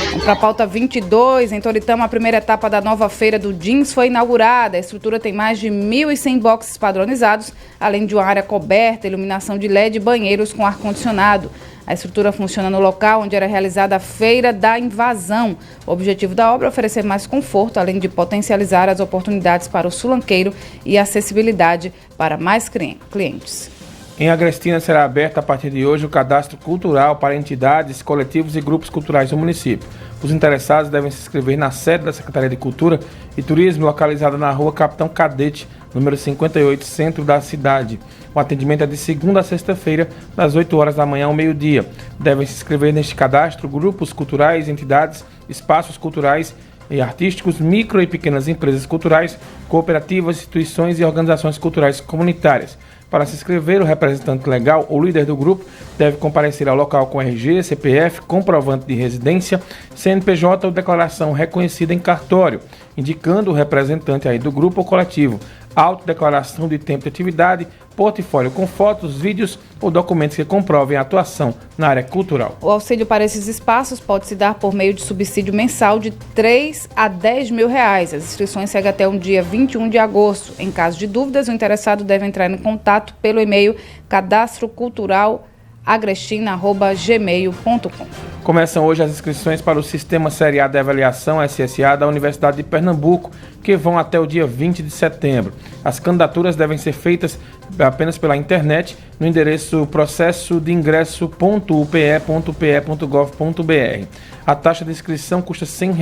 Vamos para a pauta 22. Em Toritama, a primeira etapa da nova feira do jeans foi inaugurada. A estrutura tem mais de 1.100 boxes padronizados, além de uma área coberta, iluminação de LED e banheiros com ar-condicionado. A estrutura funciona no local onde era realizada a Feira da Invasão. O objetivo da obra é oferecer mais conforto, além de potencializar as oportunidades para o sulanqueiro e acessibilidade para mais clientes. Em Agrestina será aberto a partir de hoje o cadastro cultural para entidades, coletivos e grupos culturais do município. Os interessados devem se inscrever na sede da Secretaria de Cultura e Turismo, localizada na rua Capitão Cadete, número 58, centro da cidade. O atendimento é de segunda a sexta-feira, das 8 horas da manhã ao meio-dia. Devem se inscrever neste cadastro grupos culturais, entidades, espaços culturais e artísticos, micro e pequenas empresas culturais, cooperativas, instituições e organizações culturais comunitárias. Para se inscrever, o representante legal ou líder do grupo deve comparecer ao local com RG, CPF, comprovante de residência, CNPJ ou declaração reconhecida em cartório, indicando o representante aí do grupo ou coletivo, autodeclaração de tempo de atividade, portfólio com fotos, vídeos ou documentos que comprovem a atuação na área cultural. O auxílio para esses espaços pode se dar por meio de subsídio mensal de 3 a 10 mil reais. As inscrições seguem até o dia 21 de agosto. Em caso de dúvidas, o interessado deve entrar em contato pelo e-mail cadastroculturalagrestina@gmail.com. Começam hoje as inscrições para o Sistema Série A de Avaliação SSA da Universidade de Pernambuco, que vão até o dia 20 de setembro. As candidaturas devem ser feitas apenas pela internet no endereço processo-de-ingresso.upe.pe.gov.br. A taxa de inscrição custa R$ 100.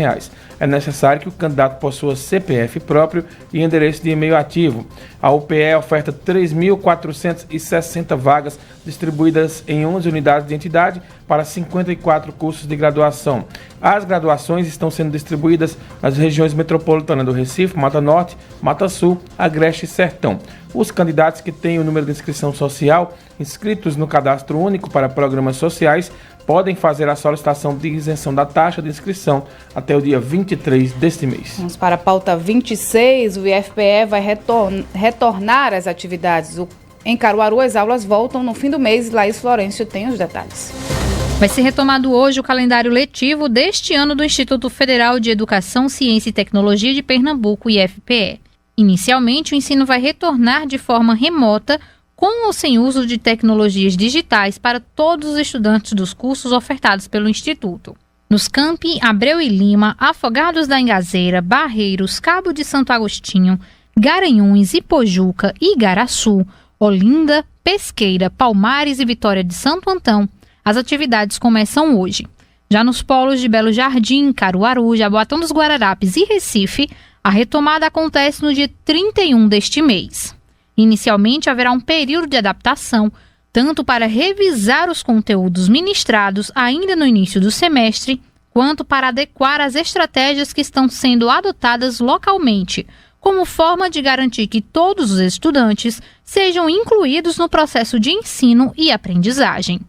É necessário que o candidato possua CPF próprio e endereço de e-mail ativo. A UPE oferta 3.460 vagas distribuídas em 11 unidades de entidade para 54 cursos de graduação. As graduações estão sendo distribuídas nas regiões metropolitanas do Recife, Mata Norte, Mata Sul, Agreste e Sertão. Os candidatos que têm o número de inscrição social inscritos no Cadastro Único para Programas Sociais podem fazer a solicitação de isenção da taxa de inscrição até o dia 23 deste mês. Vamos para a pauta 26. O IFPE vai retornar às atividades. Em Caruaru, as aulas voltam no fim do mês. Laís Florencio tem os detalhes. Vai ser retomado hoje o calendário letivo deste ano do Instituto Federal de Educação, Ciência e Tecnologia de Pernambuco, IFPE. Inicialmente, o ensino vai retornar de forma remota, com ou sem uso de tecnologias digitais para todos os estudantes dos cursos ofertados pelo Instituto. Nos campi Abreu e Lima, Afogados da Engazeira, Barreiros, Cabo de Santo Agostinho, Garanhuns, Ipojuca, Igaraçu, Olinda, Pesqueira, Palmares e Vitória de Santo Antão, as atividades começam hoje. Já nos polos de Belo Jardim, Caruaru, Jaboatão dos Guararapes e Recife, a retomada acontece no dia 31 deste mês. Inicialmente, haverá um período de adaptação, tanto para revisar os conteúdos ministrados ainda no início do semestre, quanto para adequar as estratégias que estão sendo adotadas localmente, como forma de garantir que todos os estudantes sejam incluídos no processo de ensino e aprendizagem.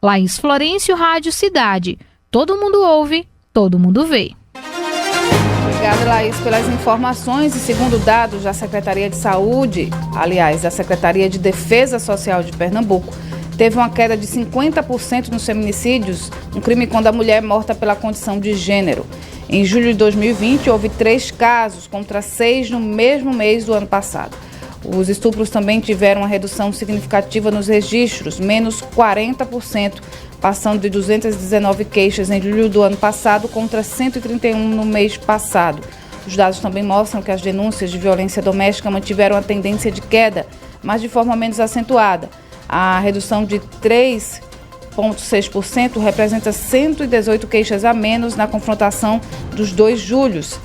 Laís Florencio, Rádio Cidade. Todo mundo ouve, todo mundo vê. Obrigada, Laís, pelas informações. E segundo dados da Secretaria de Saúde, aliás, da Secretaria de Defesa Social de Pernambuco, teve uma queda de 50% nos feminicídios, um crime quando a mulher é morta pela condição de gênero. Em julho de 2020, houve 3 casos contra 6 no mesmo mês do ano passado. Os estupros também tiveram uma redução significativa nos registros, menos 40%, passando de 219 queixas em julho do ano passado contra 131 no mês passado. Os dados também mostram que as denúncias de violência doméstica mantiveram a tendência de queda, mas de forma menos acentuada. A redução de 3,6% representa 118 queixas a menos na confrontação dos 2 julhos.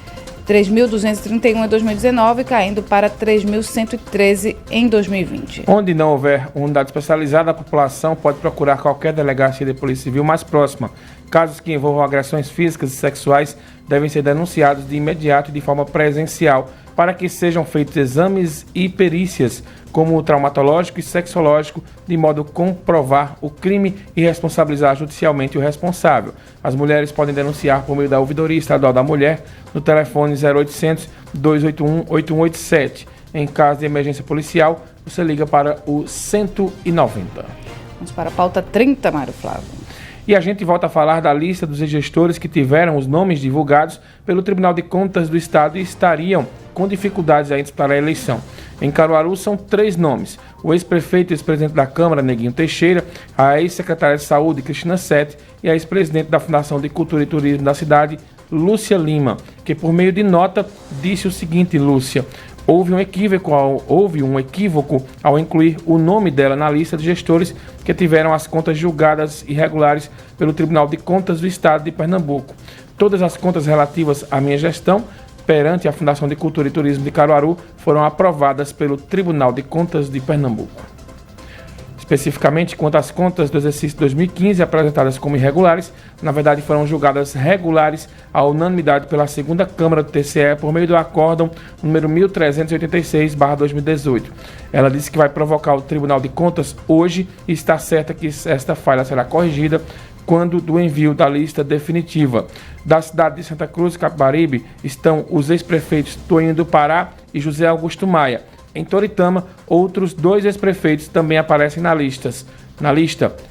3.231 em 2019, caindo para 3.113 em 2020. Onde não houver unidade especializada, a população pode procurar qualquer delegacia de polícia civil mais próxima. Casos que envolvam agressões físicas e sexuais devem ser denunciados de imediato e de forma presencial, para que sejam feitos exames e perícias, como o traumatológico e sexológico, de modo a comprovar o crime e responsabilizar judicialmente o responsável. As mulheres podem denunciar por meio da Ouvidoria Estadual da Mulher no telefone 0800 281 8187. Em caso de emergência policial, você liga para o 190. Vamos para a pauta 30, Mário Flávio. E a gente volta a falar da lista dos gestores que tiveram os nomes divulgados pelo Tribunal de Contas do Estado e estariam com dificuldades ainda para a eleição. Em Caruaru são 3 nomes: o ex-prefeito e ex-presidente da Câmara, Neguinho Teixeira, a ex-secretária de Saúde, Cristina Sete, e a ex-presidente da Fundação de Cultura e Turismo da cidade, Lúcia Lima, que por meio de nota disse o seguinte: Lúcia, houve um equívoco ao incluir o nome dela na lista de gestores que tiveram as contas julgadas irregulares pelo Tribunal de Contas do Estado de Pernambuco. Todas as contas relativas à minha gestão perante a Fundação de Cultura e Turismo de Caruaru foram aprovadas pelo Tribunal de Contas de Pernambuco. Especificamente, quanto às contas do exercício 2015 apresentadas como irregulares, na verdade foram julgadas regulares à unanimidade pela 2ª Câmara do TCE por meio do acórdão número 1386/2018. Ela disse que vai provocar o Tribunal de Contas hoje e está certa que esta falha será corrigida quando do envio da lista definitiva. Da cidade de Santa Cruz e Capibaribe estão os ex-prefeitos Toinho do Pará e José Augusto Maia. Em Toritama, outros 2 ex-prefeitos também aparecem na lista,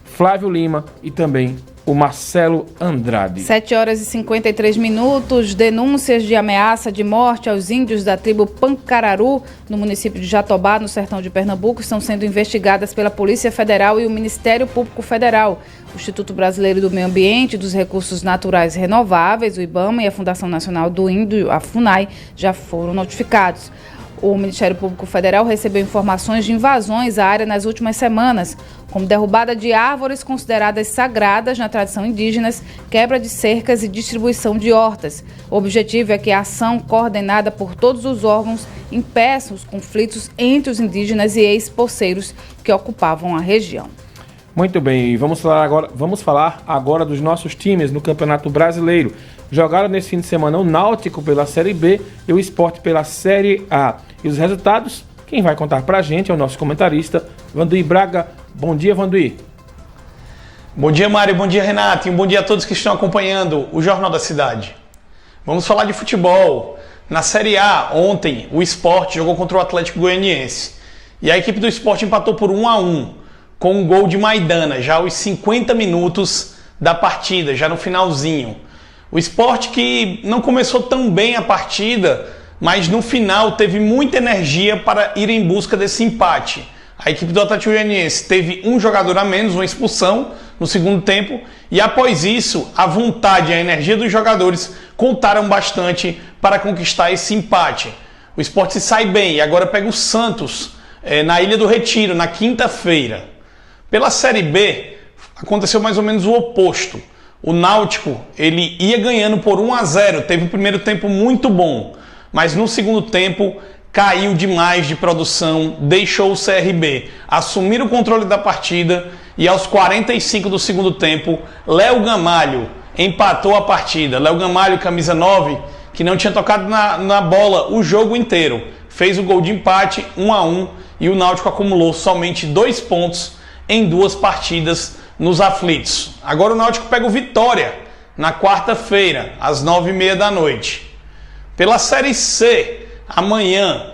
Flávio Lima e também o Marcelo Andrade. 7h53, denúncias de ameaça de morte aos índios da tribo Pancararu, no município de Jatobá, no sertão de Pernambuco, estão sendo investigadas pela Polícia Federal e o Ministério Público Federal. O Instituto Brasileiro do Meio Ambiente e dos Recursos Naturais Renováveis, o IBAMA, e a Fundação Nacional do Índio, a FUNAI, já foram notificados. O Ministério Público Federal recebeu informações de invasões à área nas últimas semanas, como derrubada de árvores consideradas sagradas na tradição indígena, quebra de cercas e distribuição de hortas. O objetivo é que a ação coordenada por todos os órgãos impeça os conflitos entre os indígenas e ex-poceiros que ocupavam a região. Muito bem, vamos falar agora dos nossos times no Campeonato Brasileiro. Jogaram nesse fim de semana o Náutico pela Série B e o Sport pela Série A. E os resultados, quem vai contar pra gente é o nosso comentarista, Vanduí Braga. Bom dia, Vanduí. Bom dia, Mário. Bom dia, Renato. E um bom dia a todos que estão acompanhando o Jornal da Cidade. Vamos falar de futebol. Na Série A, ontem, o Sport jogou contra o Atlético Goianiense. E a equipe do Sport empatou por 1-1, com um gol de Maidana, já aos 50 minutos da partida, já no finalzinho. O Sport que não começou tão bem a partida, mas no final teve muita energia para ir em busca desse empate. A equipe do Atlético Goianiense teve um jogador a menos, uma expulsão no segundo tempo, e após isso, a vontade e a energia dos jogadores contaram bastante para conquistar esse empate. O Sport se sai bem e agora pega o Santos na Ilha do Retiro, na quinta-feira. Pela Série B, aconteceu mais ou menos o oposto. O Náutico, ele ia ganhando por 1-0, teve o primeiro tempo muito bom, mas no segundo tempo caiu demais de produção, deixou o CRB assumir o controle da partida e aos 45 do segundo tempo, Léo Gamalho empatou a partida. Léo Gamalho, camisa 9, que não tinha tocado na bola o jogo inteiro. Fez o gol de empate, 1-1, e o Náutico acumulou somente 2 pontos em 2 partidas nos aflitos. Agora o Náutico pega o Vitória na quarta-feira, às 9h30 da noite. Pela Série C, amanhã,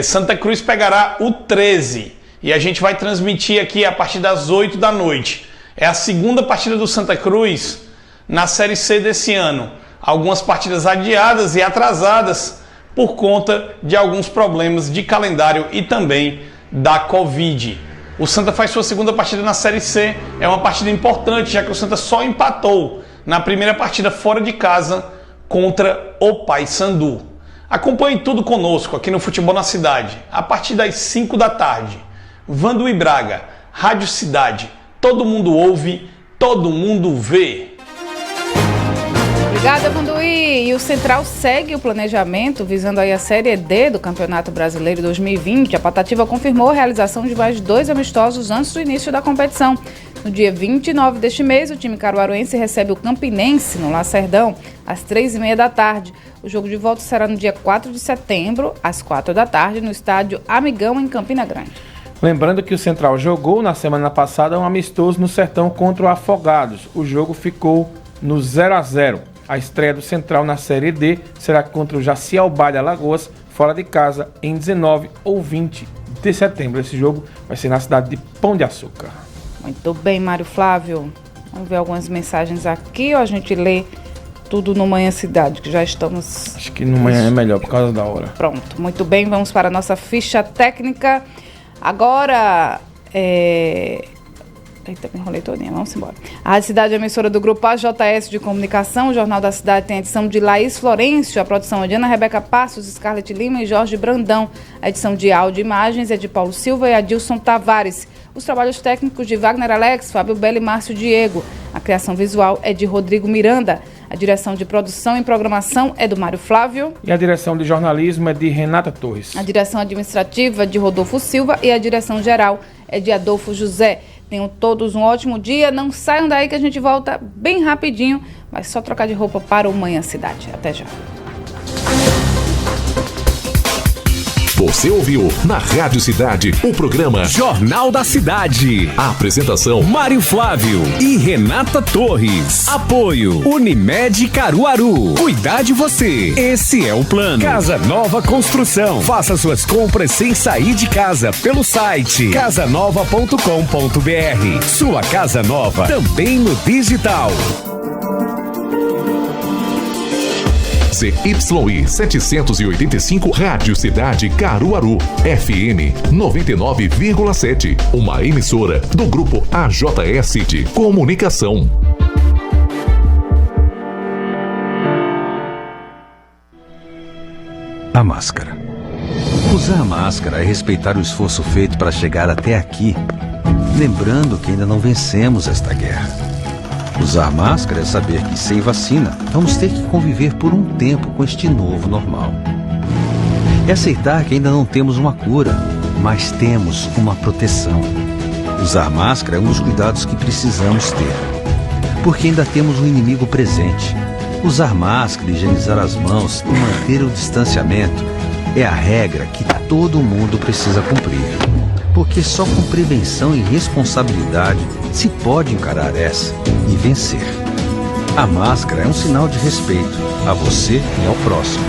Santa Cruz pegará o 13 e a gente vai transmitir aqui a partir das 8 da noite. É a segunda partida do Santa Cruz na Série C desse ano. Algumas partidas adiadas e atrasadas por conta de alguns problemas de calendário e também da Covid. O Santa faz sua segunda partida na Série C, é uma partida importante, já que o Santa só empatou na primeira partida fora de casa contra o Paysandu. Acompanhe tudo conosco aqui no Futebol na Cidade, a partir das 5 da tarde. Vanduí Braga, Rádio Cidade, todo mundo ouve, todo mundo vê. Obrigada, Vanduí. E o Central segue o planejamento visando aí a Série D do Campeonato Brasileiro 2020. A Patativa confirmou a realização de mais 2 amistosos antes do início da competição. No dia 29 deste mês, o time caruaruense recebe o Campinense no Lacerdão, às 3h30 da tarde. O jogo de volta será no dia 4 de setembro, às 4 da tarde, no estádio Amigão, em Campina Grande. Lembrando que o Central jogou na semana passada um amistoso no Sertão contra o Afogados. O jogo ficou no 0-0. A estreia do Central na Série D será contra o Jaci Albalha Alagoas, fora de casa, em 19 ou 20 de setembro. Esse jogo vai ser na cidade de Pão de Açúcar. Muito bem, Mário Flávio. Vamos ver algumas mensagens aqui ou a gente lê tudo no Manhã Cidade, que já estamos... Acho que no Manhã é melhor por causa da hora. Pronto, muito bem. Vamos para a nossa ficha técnica. Agora, Eita, me enrolei todinha, vamos embora. A Rádio Cidade é emissora do Grupo AJS de Comunicação. O Jornal da Cidade tem a edição de Laís Florencio, a produção é de Ana Rebeca Passos, Scarlett Lima e Jorge Brandão. A edição de áudio e imagens é de Paulo Silva e Adilson Tavares. Os trabalhos técnicos de Wagner Alex, Fábio Belo e Márcio Diego. A criação visual é de Rodrigo Miranda. A direção de produção e programação é do Mário Flávio. E a direção de jornalismo é de Renata Torres. A direção administrativa é de Rodolfo Silva e a direção geral é de Adolfo José. Tenham todos um ótimo dia. Não saiam daí que a gente volta bem rapidinho. Mas só trocar de roupa para o Manhã Cidade. Até já. Você ouviu na Rádio Cidade o programa Jornal da Cidade. A apresentação Mário Flávio e Renata Torres. Apoio Unimed Caruaru. Cuidar de você. Esse é o plano. Casa Nova Construção. Faça suas compras sem sair de casa pelo site casanova.com.br. Sua casa nova também no digital. ZYI 785 Rádio Cidade Caruaru, FM 99,7. Uma emissora do Grupo AJS de Comunicação. A máscara. Usar a máscara é respeitar o esforço feito para chegar até aqui, lembrando que ainda não vencemos esta guerra. Usar máscara é saber que, sem vacina, vamos ter que conviver por um tempo com este novo normal. É aceitar que ainda não temos uma cura, mas temos uma proteção. Usar máscara é um dos cuidados que precisamos ter, porque ainda temos um inimigo presente. Usar máscara, higienizar as mãos e manter o distanciamento é a regra que todo mundo precisa cumprir. Porque só com prevenção e responsabilidade se pode encarar essa e vencer. A máscara é um sinal de respeito a você e ao próximo.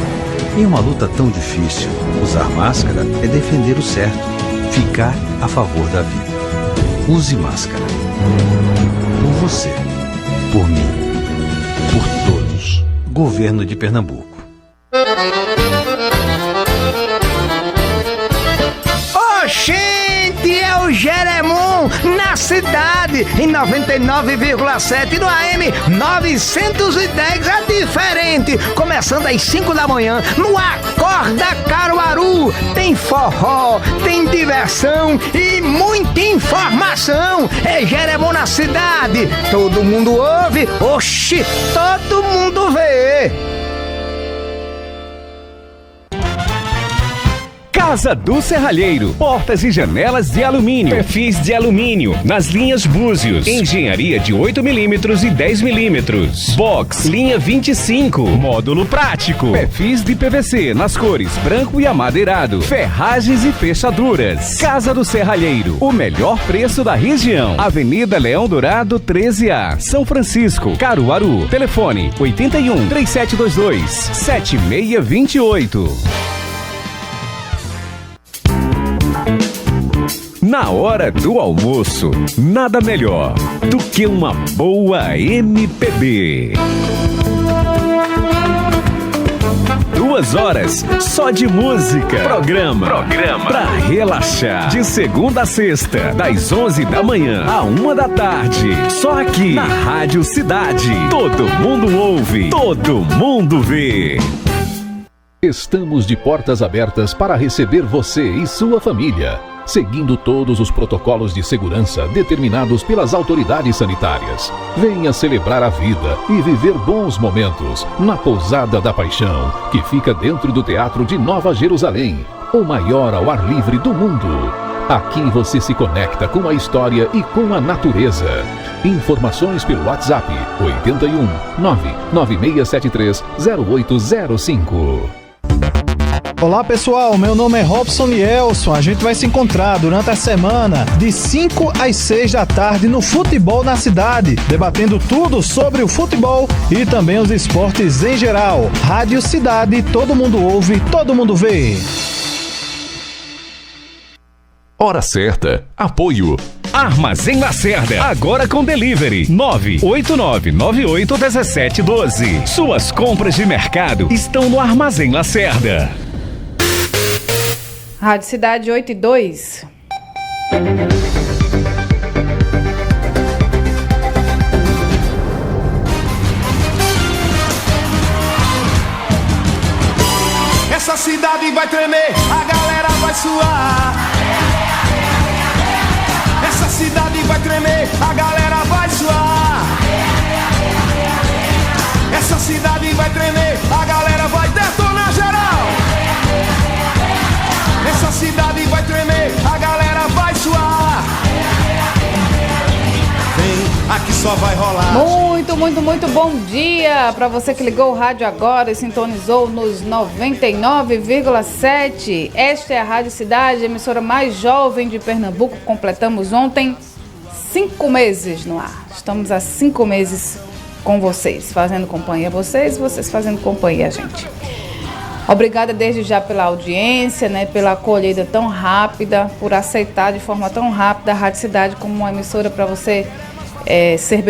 Em uma luta tão difícil, usar máscara é defender o certo, ficar a favor da vida. Use máscara. Por você, por mim, por todos. Governo de Pernambuco. É o Jeremum na cidade, em 99,7 no AM 910, é diferente. Começando às 5 da manhã, no Acorda Caruaru. Tem forró, tem diversão e muita informação. É Jeremum na cidade. Todo mundo ouve, oxi, todo mundo vê. Casa do Serralheiro, portas e janelas de alumínio, perfis de alumínio, nas linhas Búzios, engenharia de 8mm e 10mm, box, linha 25, módulo prático, perfis de PVC nas cores branco e amadeirado, ferragens e fechaduras. Casa do Serralheiro, o melhor preço da região. Avenida Leão Dourado 13A, São Francisco, Caruaru. Telefone 81 3722 7628. Na hora do almoço, nada melhor do que uma boa MPB. 2 horas só de música. Programa pra relaxar. De segunda a sexta, das 11 da manhã à 1 da tarde. Só aqui na Rádio Cidade. Todo mundo ouve, todo mundo vê. Estamos de portas abertas para receber você e sua família, seguindo todos os protocolos de segurança determinados pelas autoridades sanitárias. Venha celebrar a vida e viver bons momentos na Pousada da Paixão, que fica dentro do Teatro de Nova Jerusalém, o maior ao ar livre do mundo. Aqui você se conecta com a história e com a natureza. Informações pelo WhatsApp 81 99673 0805. Olá pessoal, meu nome é Robson Lielson. A gente vai se encontrar durante a semana de 5 às 6 da tarde no Futebol na Cidade, debatendo tudo sobre o futebol e também os esportes em geral. Rádio Cidade, todo mundo ouve, todo mundo vê. Hora certa. Apoio. Armazém Lacerda, agora com delivery 989981712. Suas compras de mercado estão no Armazém Lacerda. Rádio Cidade 8:02. Essa cidade vai tremer, a galera vai suar. Essa cidade vai tremer, a galera vai suar. Essa cidade vai tremer, a galera vai detonar geral. Essa cidade vai tremer, a galera vai suar. Vem, aqui só vai rolar. Muito bom dia para você que ligou o rádio agora e sintonizou nos 99,7. Esta é a Rádio Cidade, a emissora mais jovem de Pernambuco. Completamos ontem 5 meses no ar. Estamos há 5 meses com vocês, fazendo companhia a vocês, vocês fazendo companhia a gente. Obrigada desde já pela audiência, né, pela acolhida tão rápida, por aceitar de forma tão rápida a Rádio Cidade como uma emissora para você ser bem